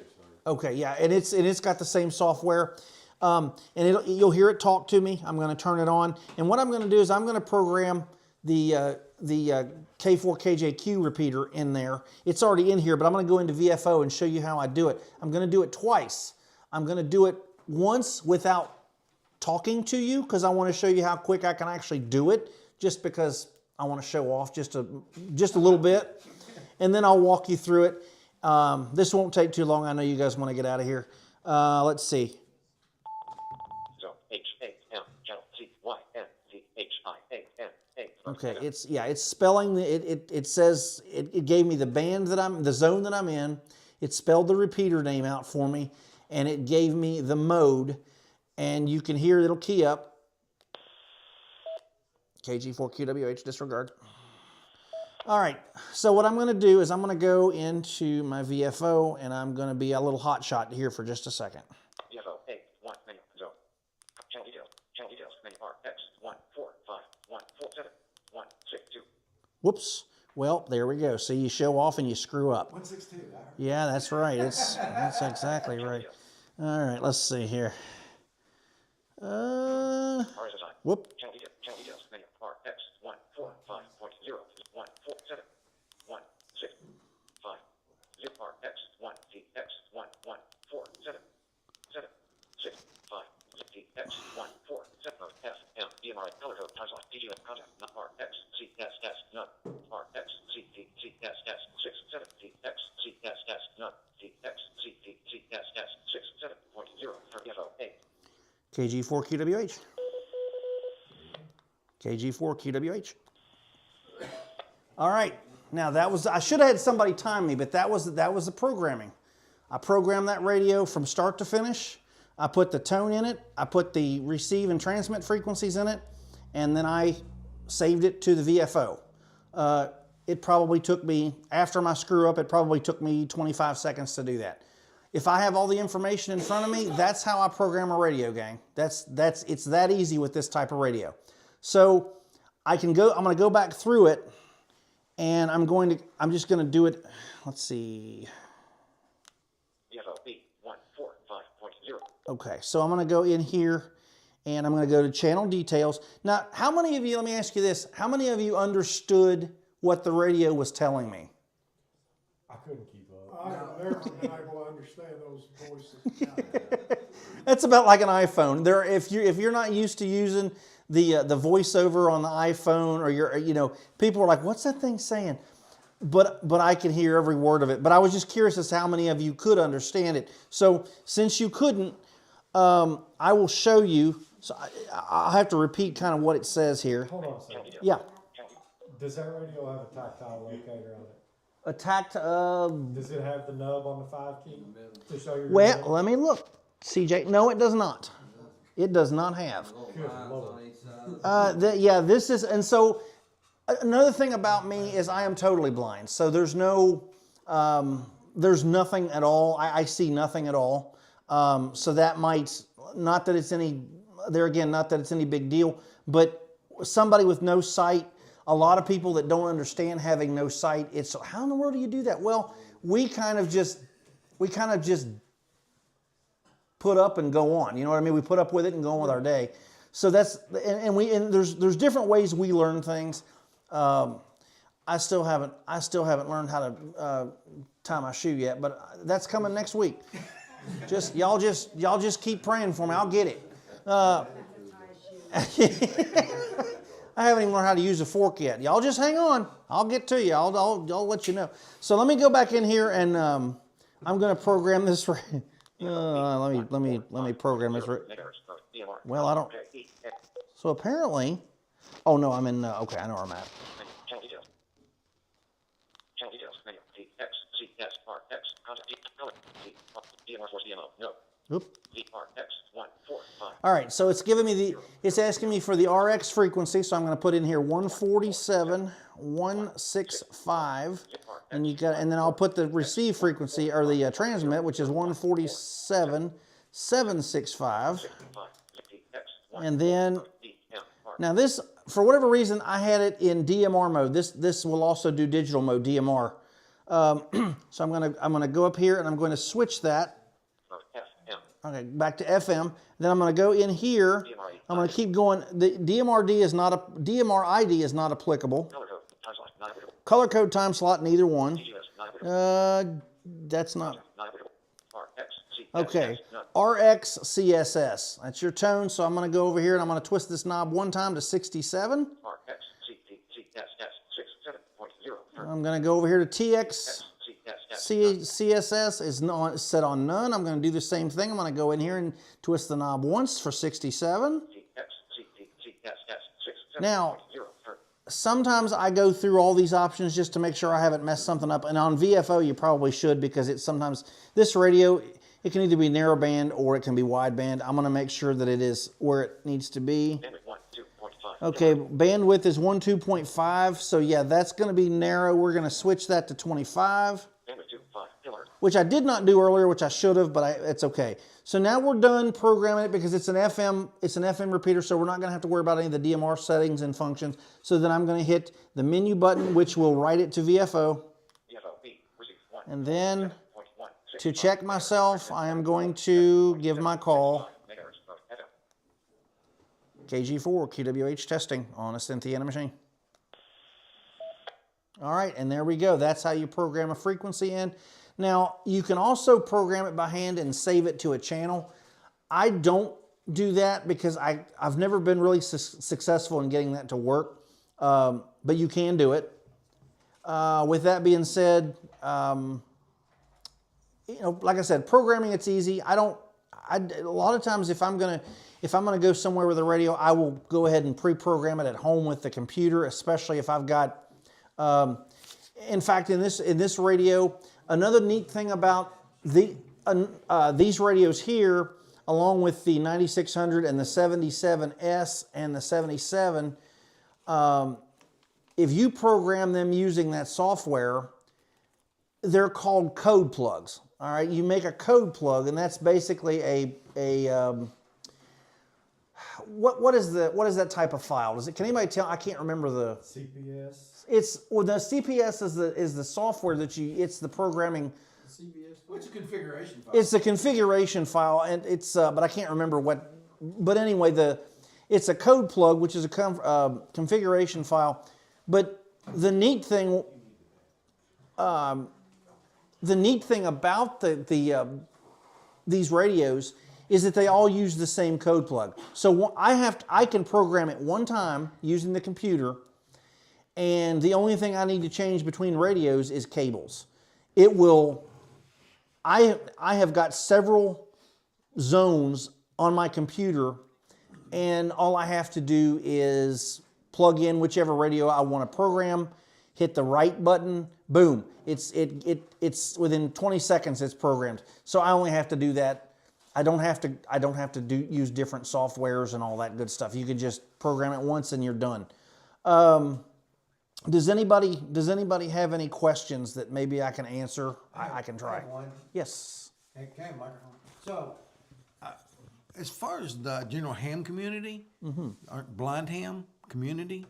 Okay, yeah, and it's got the same software, and you'll hear it talk to me. I'm going to turn it on, and what I'm going to do is I'm going to program the K4KJQ repeater in there. It's already in here, but I'm going to go into VFO and show you how I do it. I'm going to do it twice. I'm going to do it once without talking to you, because I want to show you how quick I can actually do it, just because I want to show off just a little bit, and then I'll walk you through it. This won't take too long. I know you guys want to get out of here. Let's see. Okay, it's spelling. It says it gave me the zone that I'm in. It spelled the repeater name out for me, and it gave me the mode. And you can hear it'll key up. KG4QWH, disregard. All right, so what I'm going to do is I'm going to go into my VFO, and I'm going to be a little hot shot here for just a second. VFO, A, 1, menu, zone. Channel details, menu R, X, 1, 4, 5, 1, 4, 7, 1, 6, 2. Whoops. Well, there we go. See, you show off and you screw up. 162. Yeah, that's right. That's exactly right. All right, let's see here. Whoop. Channel details, menu R, X, 1, 4, 5, 0, 1, 4, 7, 1, 6, 5, 0, R, X, 1, T, X, 1, 1, 4, 7, 7, 6, 5, T, X, 1, 4, 7, F, M, EMR, color code, time slot, DGM, contact, not R, X, C, S, S, none, R, X, C, T, C, S, S, 6, 7, T, X, C, S, S, none, T, X, C, T, C, S, S, 6, 7.0, for FO, A. KG4QWH. KG4QWH. All right. Now that was, I should have had somebody time me, but that was the programming. I programmed that radio from start to finish. I put the tone in it. I put the receive and transmit frequencies in it. And then I saved it to the VFO. It probably took me, after my screw up, it probably took me 25 seconds to do that. If I have all the information in front of me, that's how I program a radio, gang. It's that easy with this type of radio. So I'm gonna go back through it, and I'm just gonna do it, let's see. Okay, so I'm gonna go in here, and I'm gonna go to channel details. Now, how many of you, let me ask you this, how many of you understood what the radio was telling me? I couldn't keep up. I've never been able to understand those voices. That's about like an iPhone. If you're not used to using the voiceover on the iPhone, or people are like, what's that thing saying? But I can hear every word of it. But I was just curious as to how many of you could understand it. So since you couldn't, I will show you. So I'll have to repeat kind of what it says here. Hold on a second. Yeah. Does that radio have a tactile locator on it? A tactile. Does it have the nub on the 5 key to show your? Well, let me look, CJ. No, it does not. It does not have. This is, and so another thing about me is I am totally blind. So there's nothing at all. I see nothing at all. So that might, not that it's any big deal, but somebody with no sight, a lot of people that don't understand having no sight, it's, how in the world do you do that? Well, we kind of just put up and go on. You know what I mean? We put up with it and go on with our day. So that's, and there's different ways we learn things. I still haven't learned how to tie my shoe yet, but that's coming next week. Y'all just keep praying for me. I'll get it. I haven't even learned how to use a fork yet. Y'all just hang on. I'll get to you. I'll let you know. So let me go back in here, and I'm going to program this. Let me program this. Well, I don't. So apparently, oh no, I'm in. Okay, I know where I'm at. Oop. All right, so it's giving me it's asking me for the RX frequency, so I'm going to put in here 147.165, and then I'll put the receive frequency, or the transmit, which is 147.765, and then now this, for whatever reason, I had it in DMR mode. This will also do digital mode, DMR. So I'm gonna go up here and I'm going to switch that. Okay, back to FM. Then I'm going to go in here. I'm going to keep going. The DMR ID is not applicable. Color code time slot, neither one. That's not. Okay, RX CSS. That's your tone. So I'm going to go over here and I'm going to twist this knob one time to 67. I'm going to go over here to TX. CSS is set on none. I'm going to do the same thing. I'm going to go in here and twist the knob once for 67. Now, sometimes I go through all these options just to make sure I haven't messed something up. And on VFO, you probably should, because it's sometimes, this radio, it can either be narrowband or it can be wideband. I'm going to make sure that it is where it needs to be. Okay, bandwidth is 12.5, so yeah, that's going to be narrow. We're going to switch that to 25, which I did not do earlier, which I should have, but it's okay. So now we're done programming it, because it's an FM repeater, so we're not going to have to worry about any of the DMR settings and functions. So then I'm going to hit the menu button, which will write it to VFO. And then to check myself, I am going to give my call. KG4, QWH testing on a Cynthiana machine. All right, and there we go. That's how you program a frequency in. Now, you can also program it by hand and save it to a channel. I don't do that because I've never been really successful in getting that to work, but you can do it. With that being said, like I said, programming, it's easy. A lot of times if I'm gonna go somewhere with a radio, I will go ahead and pre-program it at home with the computer, especially if I've got, in fact, in this radio, another neat thing about these radios here, along with the 9600 and the 77S and the 77, if you program them using that software, they're called code plugs. All right, you make a code plug, and that's basically what is that type of file? Can anybody tell? I can't remember the CPS. The CPS is the software it's the programming. What's a configuration file? It's a configuration file, and it's but I can't remember what. But anyway, it's a code plug, which is a configuration file. But the neat thing about these radios is that they all use the same code plug. So I can program it one time using the computer, and the only thing I need to change between radios is cables. It will. I have got several zones on my computer, and all I have to do is plug in whichever radio I want to program, hit the right button, boom. It's within 20 seconds it's programmed. So I only have to do that. I don't have to use different softwares and all that good stuff. You can just program it once and you're done. Does anybody have any questions that maybe I can answer? I can try. Yes. Hey, microphone. So, as far as the general ham community, blind ham community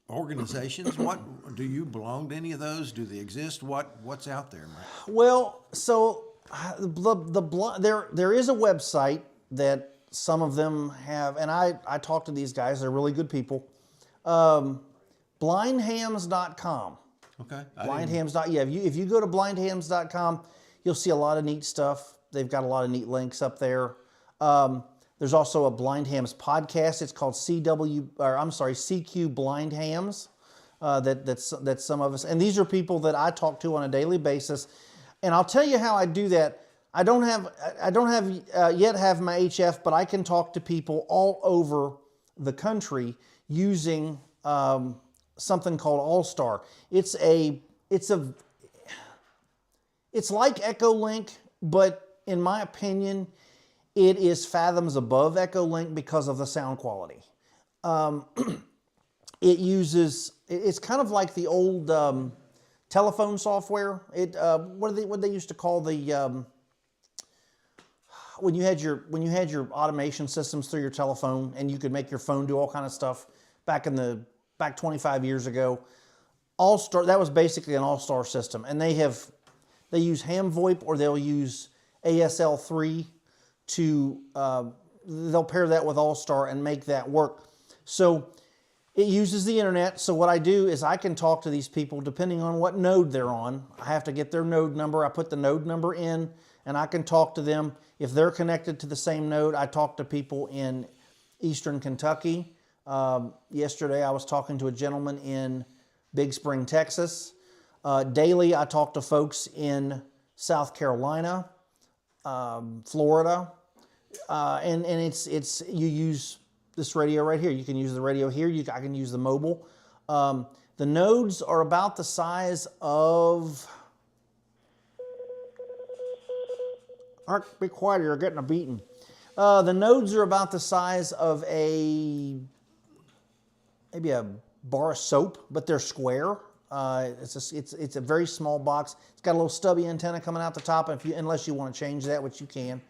organizations, what do you belong to any of those? Do they exist? What's out there, Mike? Well, so there is a website that some of them have, and I talk to these guys. They're really good people. Blindhams.com. Okay. If you go to blindhams.com, you'll see a lot of neat stuff. They've got a lot of neat links up there. There's also a Blind Hams podcast. It's called CQ Blind Hams. That's some of us, and these are people that I talk to on a daily basis. And I'll tell you how I do that. I don't have yet have my HF, but I can talk to people all over the country using something called All-Star. It's like EchoLink, but in my opinion, it is fathoms above EchoLink because of the sound quality. It's kind of like the old telephone software. What they used to call the when you had your automation systems through your telephone, and you could make your phone do all kind of stuff back 25 years ago. All-Star, that was basically an All-Star system, and they use ham VoIP, or they'll use ASL3 to they'll pair that with All-Star and make that work. So it uses the internet. So what I do is I can talk to these people depending on what node they're on. I have to get their node number. I put the node number in, and I can talk to them. If they're connected to the same node, I talk to people in Eastern Kentucky. Yesterday I was talking to a gentleman in Big Spring, Texas. Daily I talk to folks in South Carolina, Florida, and it's you use this radio right here. You can use the radio here. I can use the mobile. The nodes are about the size of. Be quiet, you're getting a beating. The nodes are about the size of maybe a bar of soap, but they're square. It's a very small box. It's got a little stubby antenna coming out the top, unless you want to change that, which you can.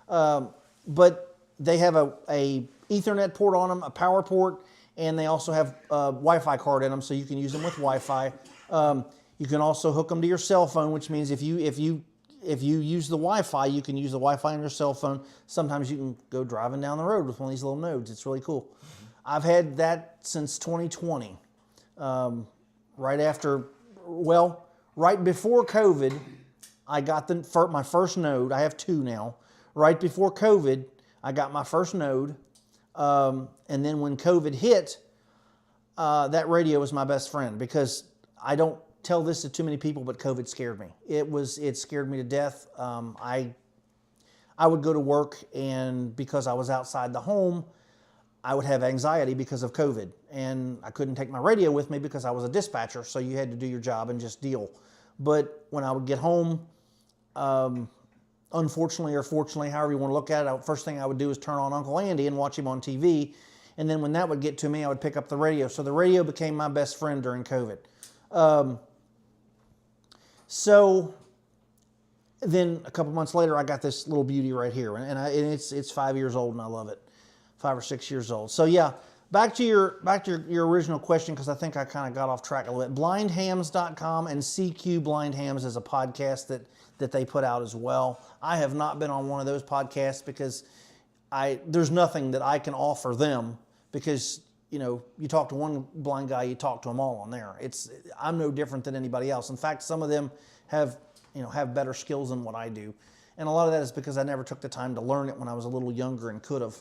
But they have a Ethernet port on them, a power port, and they also have a Wi-Fi card in them, so you can use them with Wi-Fi. You can also hook them to your cell phone, which means if you use the Wi-Fi, you can use the Wi-Fi on your cell phone. Sometimes you can go driving down the road with one of these little nodes. It's really cool. I've had that since 2020. Right before COVID, I got my first node. I have two now. Right before COVID, I got my first node. And then when COVID hit, that radio was my best friend, because I don't tell this to too many people, but COVID scared me. It scared me to death. I would go to work, and because I was outside the home, I would have anxiety because of COVID, and I couldn't take my radio with me because I was a dispatcher, so you had to do your job and just deal. But when I would get home, unfortunately or fortunately, however you want to look at it, first thing I would do is turn on Uncle Andy and watch him on TV. And then when that would get to me, I would pick up the radio. So the radio became my best friend during COVID. So then a couple months later, I got this little beauty right here, and it's 5 years old, and I love it. 5 or 6 years old. So yeah, back to your original question, because I think I kind of got off track a little bit. Blindhams.com and CQ Blind Hams is a podcast that they put out as well. I have not been on one of those podcasts because there's nothing that I can offer them, because you talk to one blind guy, you talk to them all on there. I'm no different than anybody else. In fact, some of them have better skills than what I do. And a lot of that is because I never took the time to learn it when I was a little younger and could have.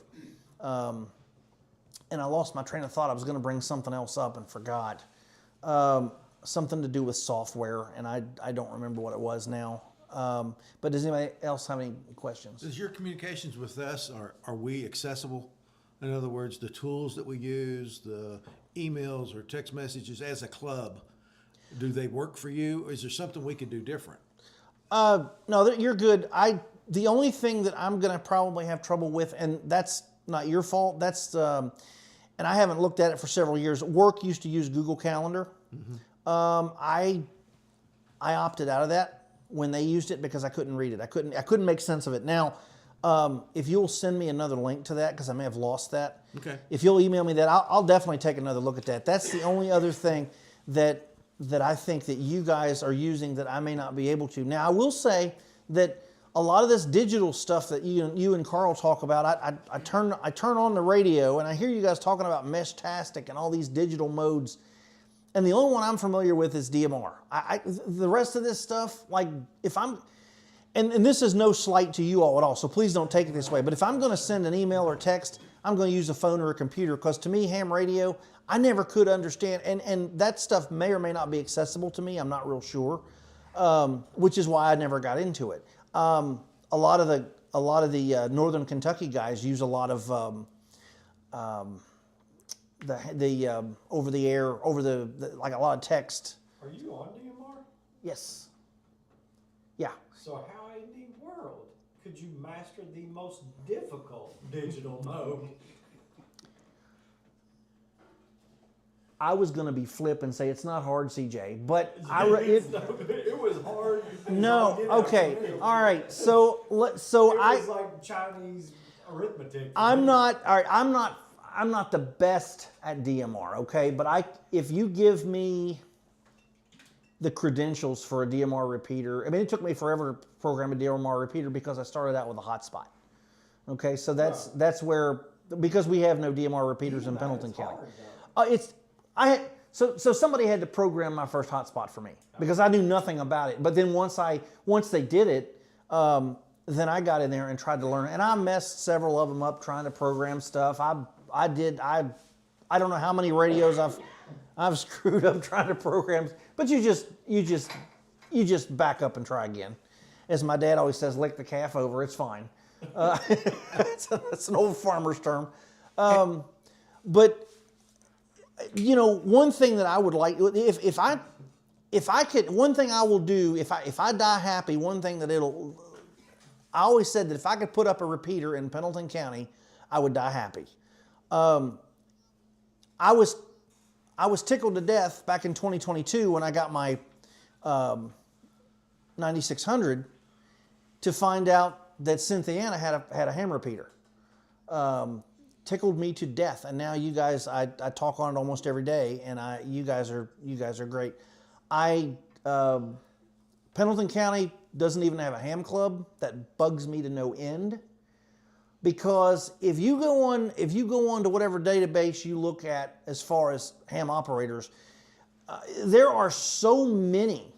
And I lost my train of thought. I was going to bring something else up and forgot. Something to do with software, and I don't remember what it was now. But does anybody else have any questions? Is your communications with us, are we accessible? In other words, the tools that we use, the emails or text messages as a club, do they work for you? Or is there something we could do different? No, you're good. The only thing that I'm going to probably have trouble with, and that's not your fault, and I haven't looked at it for several years. Work used to use Google Calendar. Mm-hmm. I opted out of that when they used it because I couldn't read it. I couldn't make sense of it. Now, if you'll send me another link to that, because I may have lost that. Okay. If you'll email me that, I'll definitely take another look at that. That's the only other thing that I think that you guys are using that I may not be able to. Now, I will say that a lot of this digital stuff that you and Carl talk about, I turn on the radio and I hear you guys talking about Meshtastic and all these digital modes, and the only one I'm familiar with is DMR. The rest of this stuff, like if I'm, and this is no slight to you all at all, so please don't take it this way, but if I'm going to send an email or text, I'm going to use a phone or a computer, because to me, ham radio, I never could understand, and that stuff may or may not be accessible to me. I'm not real sure, which is why I never got into it. A lot of the Northern Kentucky guys use a lot of the over the air, like a lot of text. Are you on DMR? Yes. Yeah. So how in the world could you master the most difficult digital mode? I was going to be flip and say it's not hard, CJ, but it was hard. No, okay, all right. So it was like Chinese arithmetic. I'm not the best at DMR, okay? But if you give me the credentials for a DMR repeater, I mean, it took me forever to program a DMR repeater because I started out with a hotspot. Okay, so that's where, because we have no DMR repeaters in Pendleton County. So somebody had to program my first hotspot for me because I knew nothing about it. But then once they did it, then I got in there and tried to learn, and I messed several of them up trying to program stuff. I don't know how many radios I've screwed up trying to program, but you just back up and try again. As my dad always says, lick the calf over, it's fine. That's an old farmer's term. But one thing that I would like, if I could, one thing I will do, if I die happy, one thing that I always said that if I could put up a repeater in Pendleton County, I would die happy. I was tickled to death back in 2022 when I got my 9600 to find out that Cynthiana had a ham repeater. Tickled me to death, and now you guys, I talk on it almost every day, and you guys are great. Pendleton County doesn't even have a ham club. That bugs me to no end, because if you go on to whatever database you look at as far as ham operators, there are so many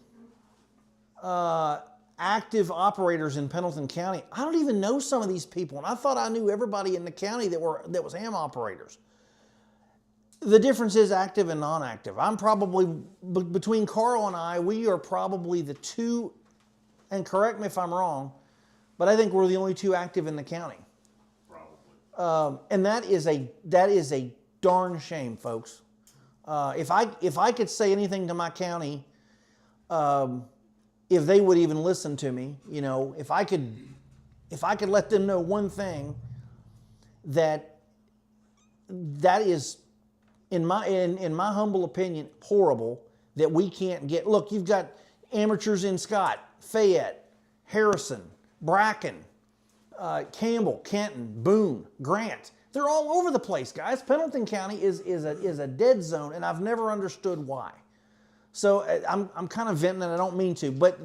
active operators in Pendleton County. I don't even know some of these people, and I thought I knew everybody in the county that was ham operators. The difference is active and non-active. I'm probably, between Carl and I, we are probably the two, and correct me if I'm wrong, but I think we're the only two active in the county. Probably. And that is a darn shame, folks. If I could say anything to my county, if they would even listen to me, if I could if I could let them know one thing, that is, in my humble opinion, horrible that we can't get. Look, you've got amateurs in Scott, Fayette, Harrison, Bracken, Campbell, Kenton, Boone, Grant. They're all over the place, guys. Pendleton County is a dead zone, and I've never understood why. So I'm kind of venting, and I don't mean to, but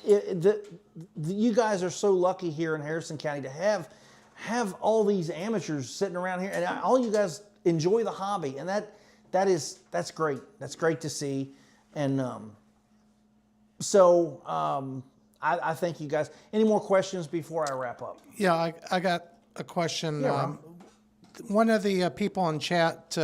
you guys are so lucky here in Harrison County to have all these amateurs sitting around here, and all you guys enjoy the hobby, and that's great. That's great to see, and I thank you guys. Any more questions before I wrap up? Yeah, I got a question. Yeah, Ron. One of the people in chat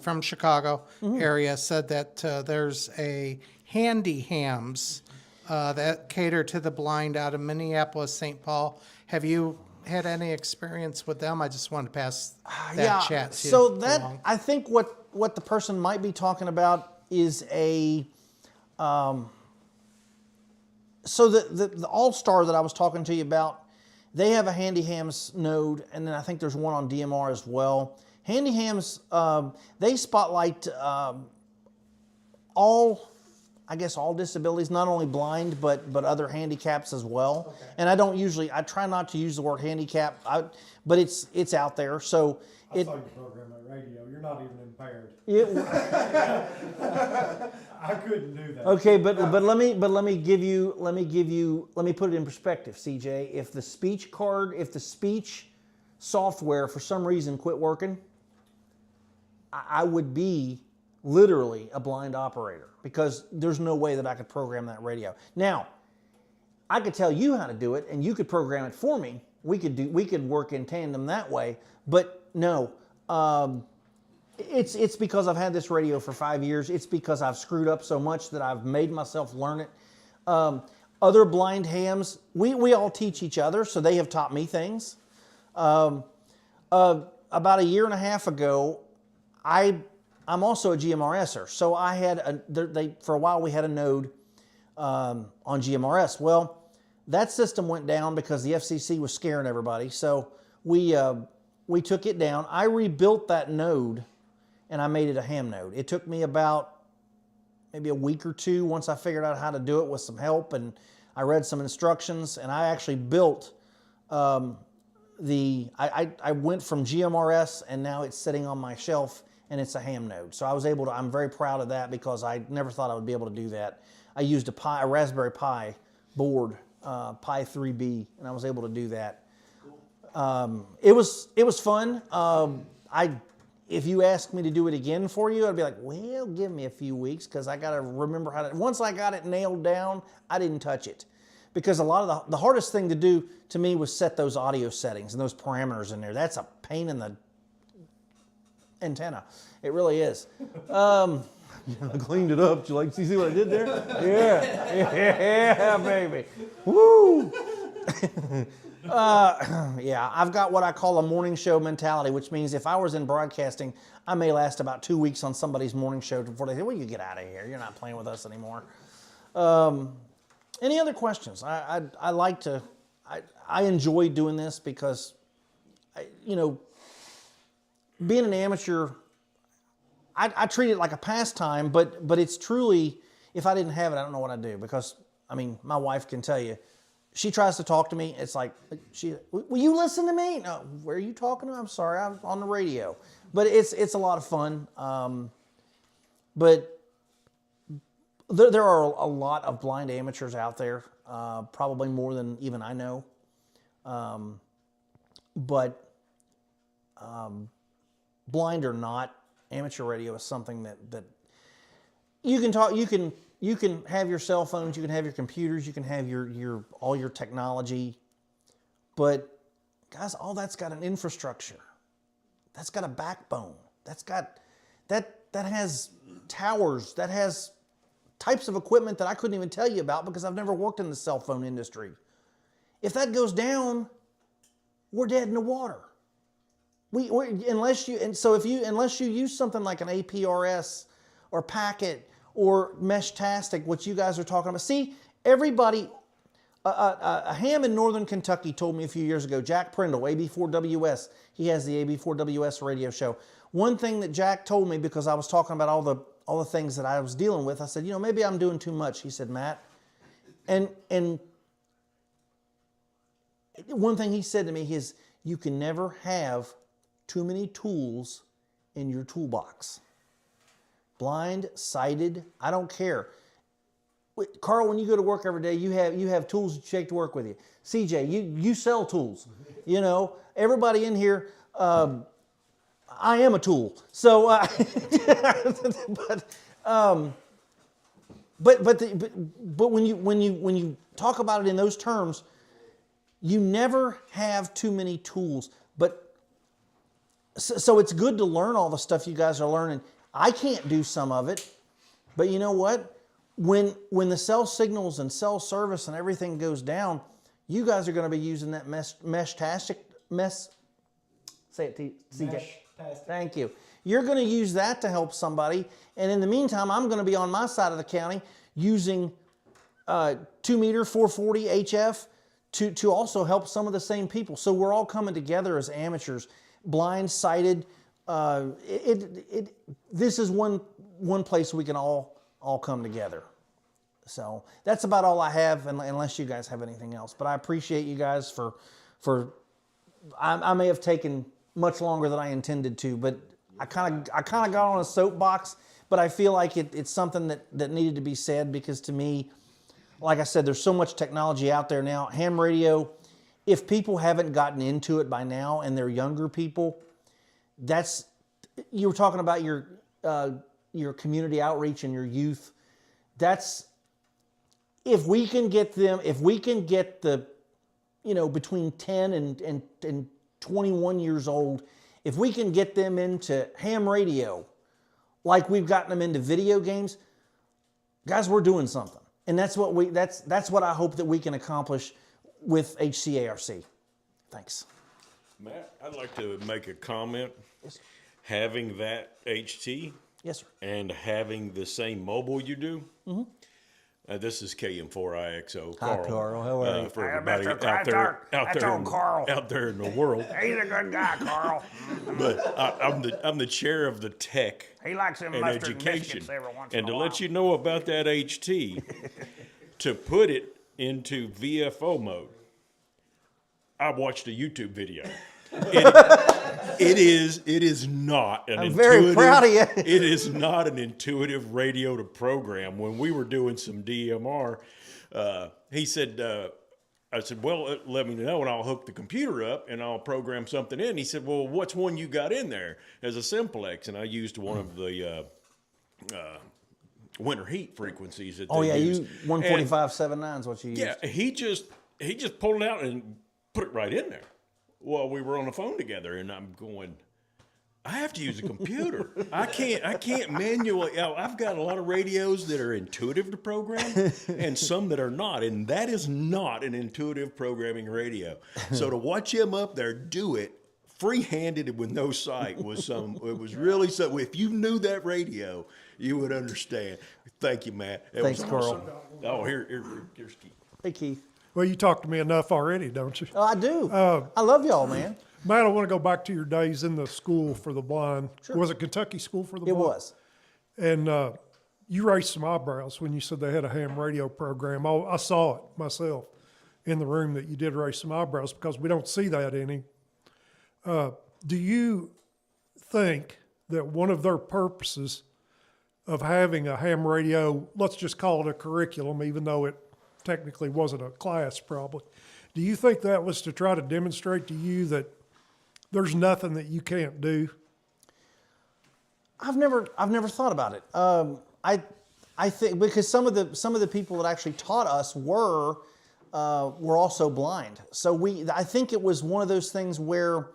from Chicago area said that there's a Handy Hams that cater to the blind out of Minneapolis, St. Paul. Have you had any experience with them? I just wanted to pass that chat to so that along. I think what the person might be talking about is a so the All-Star that I was talking to you about, they have a Handy Hams node, and then I think there's one on DMR as well. Handy Hams, they spotlight all disabilities, not only blind, but other handicaps as well. Okay. And I try not to use the word handicap, but it's out there. So I saw you program that radio. You're not even impaired. I couldn't do that. Okay, but let me put it in perspective, CJ. If the speech software for some reason quit working, I would be literally a blind operator because there's no way that I could program that radio. Now, I could tell you how to do it and you could program it for me. We could work in tandem that way, but no. It's because I've had this radio for 5 years. It's because I've screwed up so much that I've made myself learn it. Other blind hams, we all teach each other, so they have taught me things. About a year and a half ago, I'm also a GMRSer, so I had for a while we had a node on GMRS. Well, that system went down because the FCC was scaring everybody, so we took it down. I rebuilt that node, and I made it a ham node. It took me about maybe a week or two once I figured out how to do it with some help, and I read some instructions, and I actually built I went from GMRS, and now it's sitting on my shelf, and it's a ham node. So I'm very proud of that because I never thought I would be able to do that. I used a Raspberry Pi board, Pi 3B, and I was able to do that. It was fun. If you asked me to do it again for you, I'd be like, well, give me a few weeks because I got to remember how to. Once I got it nailed down, I didn't touch it because a lot of the hardest thing to do to me was set those audio settings and those parameters in there. That's a pain in the antenna. It really is. I cleaned it up. Did you see what I did there? Yeah, baby. Woo! Yeah, I've got what I call a morning show mentality, which means if I was in broadcasting, I may last about 2 weeks on somebody's morning show before they say, well, you get out of here. You're not playing with us anymore. Any other questions? I enjoy doing this because, being an amateur, I treat it like a pastime, but it's truly, if I didn't have it, I don't know what I'd do because, my wife can tell you, she tries to talk to me. It's like, will you listen to me? No, where are you talking to? I'm sorry, I'm on the radio. But it's a lot of fun. But there are a lot of blind amateurs out there, probably more than even I know. But blind or not, amateur radio is something that you can talk. You can have your cell phones, you can have your computers, you can have all your technology, but guys, all that's got an infrastructure. That's got a backbone. That has towers. That has types of equipment that I couldn't even tell you about because I've never worked in the cell phone industry. If that goes down, we're dead in the water. Unless you use something like an APRS or Packet or Meshtastic, what you guys are talking about. See, everybody, A ham in northern Kentucky told me a few years ago, Jack Prindle, AB4WS, he has the AB4WS radio show. One thing that Jack told me, because I was talking about all the things that I was dealing with, I said, you know, maybe I'm doing too much. He said, Matt, and one thing he said to me is, you can never have too many tools in your toolbox. Blind, sighted, I don't care. Carl, when you go to work every day, you have tools that you take to work with you. CJ, you sell tools. You know, everybody in here, I am a tool. So, but when you talk about it in those terms, you never have too many tools. But so it's good to learn all the stuff you guys are learning. I can't do some of it, but you know what? When the cell signals and cell service and everything goes down, you guys are going to be using that say it, CJ. Thank you. You're going to use that to help somebody, and in the meantime, I'm going to be on my side of the county using 2 meter 440 HF to also help some of the same people. So we're all coming together as amateurs, blind, sighted. This is one place we can all come together. So that's about all I have, unless you guys have anything else. But I appreciate you guys for I may have taken much longer than I intended to, but I kind of got on a soapbox, but I feel like it's something that needed to be said, because to me, like I said, there's so much technology out there now. Ham radio, if people haven't gotten into it by now and they're younger people, you were talking about your community outreach and your youth. If we can get the, between 10 and 21 years old, if we can get them into ham radio, like we've gotten them into video games, guys, we're doing something. And that's what I hope that we can accomplish with HCARC. Thanks. Matt, I'd like to make a comment. Yes, sir. Having that HT, yes, sir, and having the same mobile you do. Mm-hmm. This is KM4IXO. Hi, Carl. How are you? For everybody out there in the world. He's a good guy, Carl. But I'm the chair of the tech. He likes them and mustard education. biscuits every once And in a to while. let you know about that HT, to put it into VFO mode, I watched a YouTube video. It is not an I'm intuitive. very proud of you. It is not an intuitive radio to program. When we were doing some DMR, he said, I said, well, let me know and I'll hook the computer up and I'll program something in. He said, well, what's one you got in there as a simplex? And I used one of the winter heat frequencies that Oh they yeah, use. 145.79 is what you use. Yeah, he just pulled it out and put it right in there while we were on the phone together, and I'm going, I have to use a computer. I can't manually. I've got a lot of radios that are intuitive to program and some that are not, and that is not an intuitive programming radio. So to watch him up there do it free-handed with no sight it was really so. If you knew that radio, you would understand. Thank you, Matt. Thanks, was Carl. awesome. Oh, here's Keith. Hey, Keith. Well, you talked to me enough already, don't you? Oh, I do. I love y'all, man. Matt, I want to go back to your days in the school for the blind. Sure. Was it Kentucky School for the It Blind? was. And you raised some eyebrows when you said they had a ham radio program. I saw it myself in the room that you did raise some eyebrows because we don't see that any. Do you think that one of their purposes of having a ham radio, let's just call it a curriculum, even though it technically wasn't a class probably, do you think that was to try to demonstrate to you that there's nothing that you can't do? I've never thought about it. I think because some of the people that actually taught us were also blind. So I think it was one of those things where,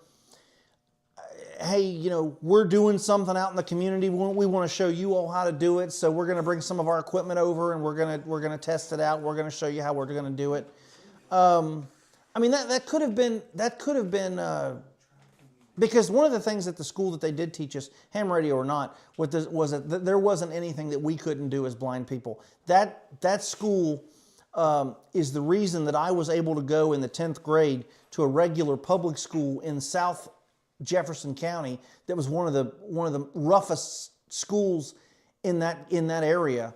hey, we're doing something out in the community. We want to show you all how to do it. So we're going to bring some of our equipment over and we're going to test it out. We're going to show you how we're going to do it. I mean, that could have been because one of the things at the school that they did teach us, ham radio or not, was that there wasn't anything that we couldn't do as blind people. That school, is the reason that I was able to go in the 10th grade to a regular public school in South Jefferson County that was one of the roughest schools in that area.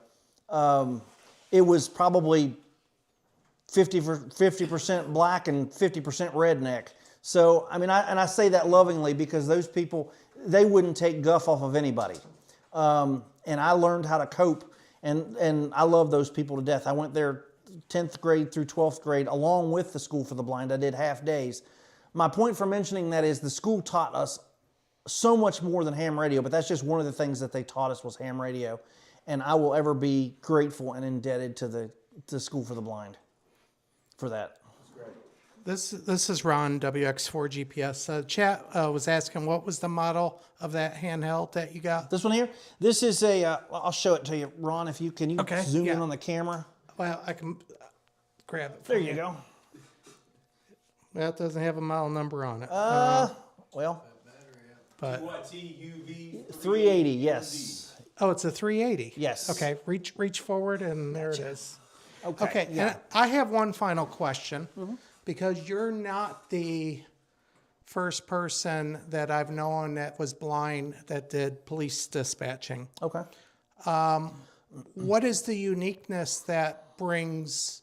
It was probably 50% black and 50% redneck. So, I mean, I say that lovingly because those people, they wouldn't take guff off of anybody. And I learned how to cope, and I love those people to death. I went there 10th grade through 12th grade along with the School for the Blind. I did half days. My point for mentioning that is the school taught us so much more than ham radio, but that's just one of the things that they taught us was ham radio. And I will ever be grateful and indebted to the School for the Blind for that. This is Ron, WX4 GPS. Chat was asking what was the model of that handheld that you got? This one here? This is I'll show it to you. Ron, if you can zoom in on the camera? Well, I can grab it. There you go. Well, it doesn't have a model number on it. Well. But 380, yes. Oh, it's a 380? Yes. Okay, reach forward and there it is. Okay, and I have one final question. Because you're not the first person that I've known that was blind that did police dispatching. Okay. What is the uniqueness that brings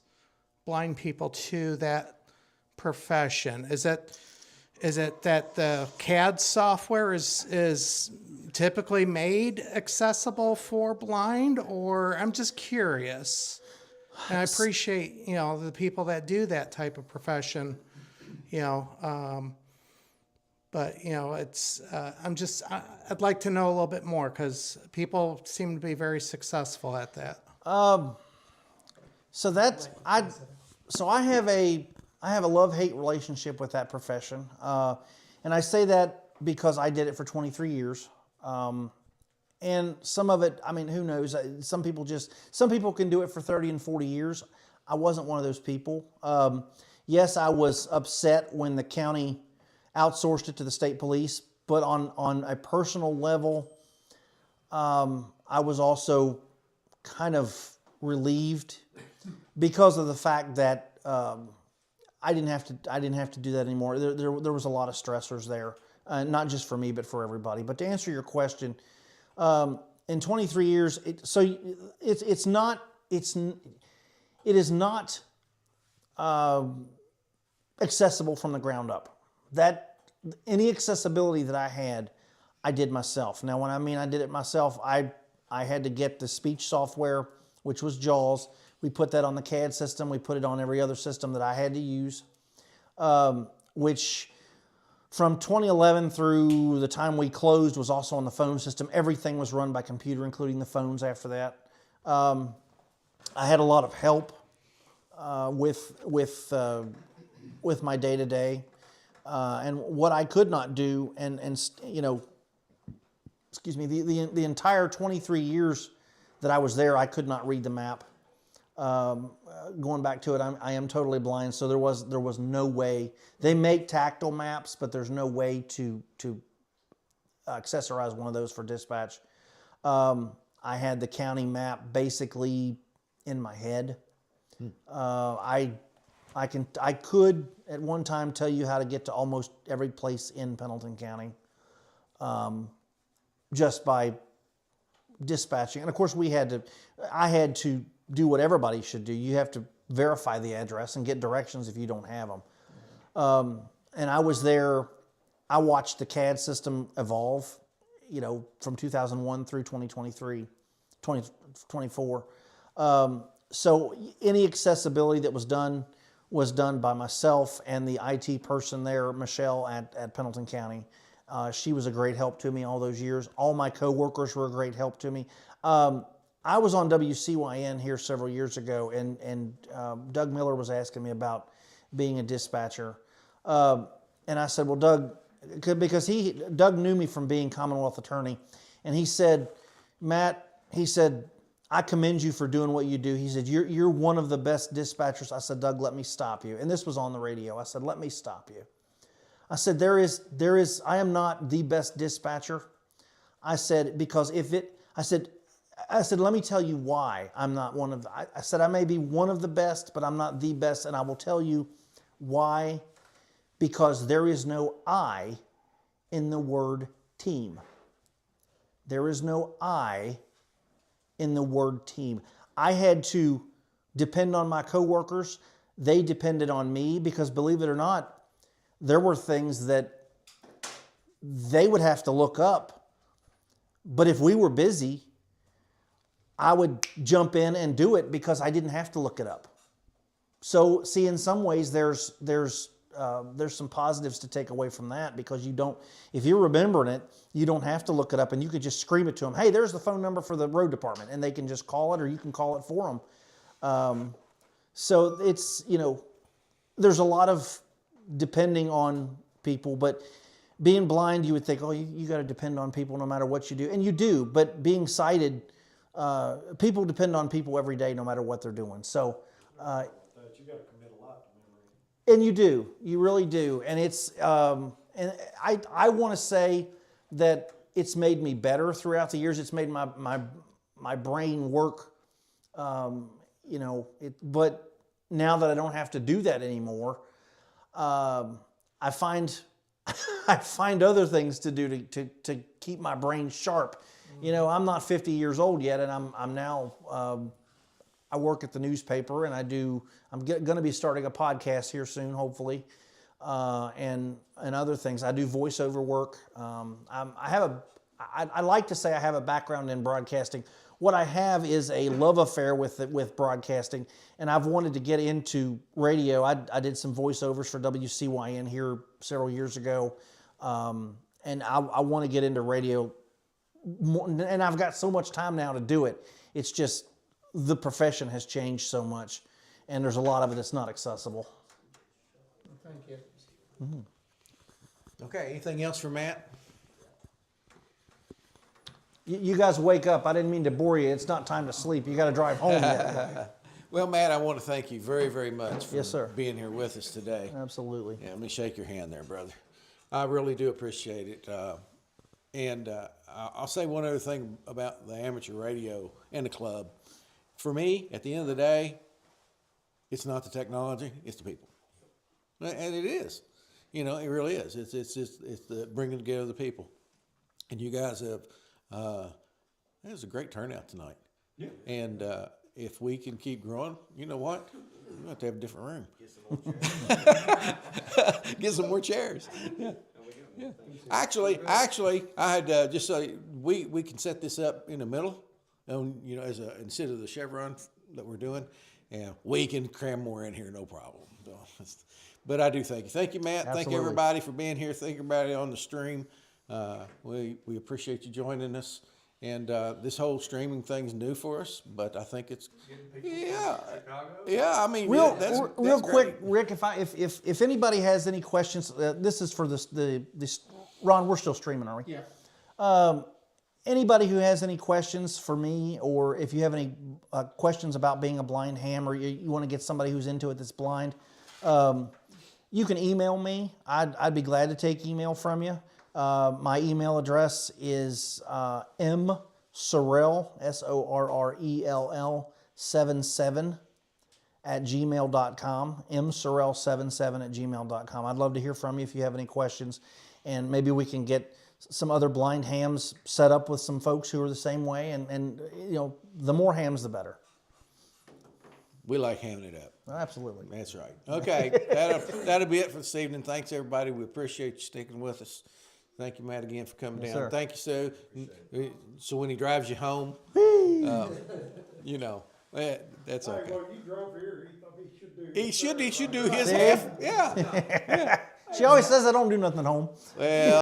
blind people to that profession? Is it that the CAD software is typically made accessible for blind, or I'm just curious? And I appreciate, the people that do that type of profession, but, it's, I'd like to know a little bit more because people seem to be very successful at that. So I have a love-hate relationship with that profession. And I say that because I did it for 23 years. And some of it, I mean, who knows? Some people can do it for 30 and 40 years. I wasn't one of those people. Yes, I was upset when the county outsourced it to the state police, but on a personal level, I was also kind of relieved because of the fact that I didn't have to do that anymore. There was a lot of stressors there, not just for me, but for everybody. But to answer your question, in 23 years, it is not accessible from the ground up. That any accessibility that I had, I did myself. Now, when I mean I did it myself, I had to get the speech software, which was JAWS. We put that on the CAD system. We put it on every other system that I had to use, which from 2011 through the time we closed was also on the phone system. Everything was run by computer, including the phones after that. I had a lot of help with my day-to-day. And what I could not do, and excuse me, the entire 23 years that I was there, I could not read the map. Going back to it, I am totally blind, so there was no way. They make tactile maps, but there's no way to accessorize one of those for dispatch. I had the county map basically in my head. I could at one time tell you how to get to almost every place in Pendleton County, just by dispatching. And of course, I had to do what everybody should do. You have to verify the address and get directions if you don't have them. And I was there. I watched the CAD system evolve, from 2001 through 2024. So any accessibility that was done by myself and the IT person there, Michelle at Pendleton County. She was a great help to me all those years. All my coworkers were a great help to me. I was on WCYN here several years ago, and Doug Miller was asking me about being a dispatcher. And I said, well, Doug, because Doug knew me from being Commonwealth attorney, and he said, Matt, I commend you for doing what you do. He said, you're one of the best dispatchers. I said, Doug, let me stop you. And this was on the radio. I said, let me stop you. I said, I am not the best dispatcher. I said, because I said, let me tell you why I'm not one of the, I said, I may be one of the best, but I'm not the best. And I will tell you why, because there is no I in the word team. There is no I in the word team. I had to depend on my coworkers. They depended on me because, believe it or not, there were things that they would have to look up. But if we were busy, I would jump in and do it because I didn't have to look it up. So, see, in some ways, there's some positives to take away from that, because you don't, if you're remembering it, you don't have to look it up, and you could just scream it to them. Hey, there's the phone number for the road department, and they can just call it, or you can call it for them. So it's, there's a lot of depending on people, but being blind, you would think, oh, you got to depend on people no matter what you do, and you do. But being sighted, people depend on people every day, no matter what they're doing. So. You got to commit a lot to memory. And you do, you really do. And it's, and I want to say that it's made me better throughout the years. It's made my brain work, but now that I don't have to do that anymore, I find other things to do to keep my brain sharp. I'm not 50 years old yet, and I'm now, I work at the newspaper, and I'm going to be starting a podcast here soon, hopefully, and other things. I do voiceover work. I like to say I have a background in broadcasting. What I have is a love affair with broadcasting, and I've wanted to get into radio. I did some voiceovers for WCYN here several years ago, and I want to get into radio more, and I've got so much time now to do it. It's just the profession has changed so much, and there's a lot of it that's not accessible. Thank you. Mm-hmm. Okay, anything else for Matt? You guys wake up. I didn't mean to bore you. It's not time to sleep. You got to drive home yet. Well, Matt, I want to thank you very, very much for Yes, sir. being here with us today. Absolutely. Yeah, let me shake your hand there, brother. I really do appreciate it. And I'll say one other thing about the amateur radio and the club. For me, at the end of the day, it's not the technology, it's the people. And it is. It really is. It's the bringing together the people. And you guys have, it was a great turnout tonight. Yeah. And if we can keep growing, you know what? We'll have to have a different room. Get some more chairs. Yeah. Yeah. Actually, I had just so we can set this up in the middle, and as instead of the chevron that we're doing, we can cram more in here, no problem. So, but I do thank you, Matt. Absolutely. Thank you everybody for being here. Thank everybody on the stream. We appreciate you joining us. And this whole streaming thing's new for us, but I think it's I mean, real quick, great. Rick. If anybody has any questions, this is for this Ron. We're still streaming, are we? Yeah. Anybody who has any questions for me, or if you have any questions about being a blind ham, or you want to get somebody who's into it that's blind, you can email me. I'd be glad to take email from you. My email address is msorrell, SORRELL 77 @gmail.com, msorrell77 @gmail.com. I'd love to hear from you if you have any questions, and maybe we can get some other blind hams set up with some folks who are the same way, and the more hams, the better. We like hamming it up. Absolutely. That's right. Okay, that'll be it for this evening. Thanks, everybody. We appreciate you sticking with us. Thank you, Matt, again for coming Yes, down. sir. Thank you, Sue. So when he drives you home, that's okay. Well, you drove here. He thought he should do. He should do his half. Yeah. She always says I don't do nothing at home. Well.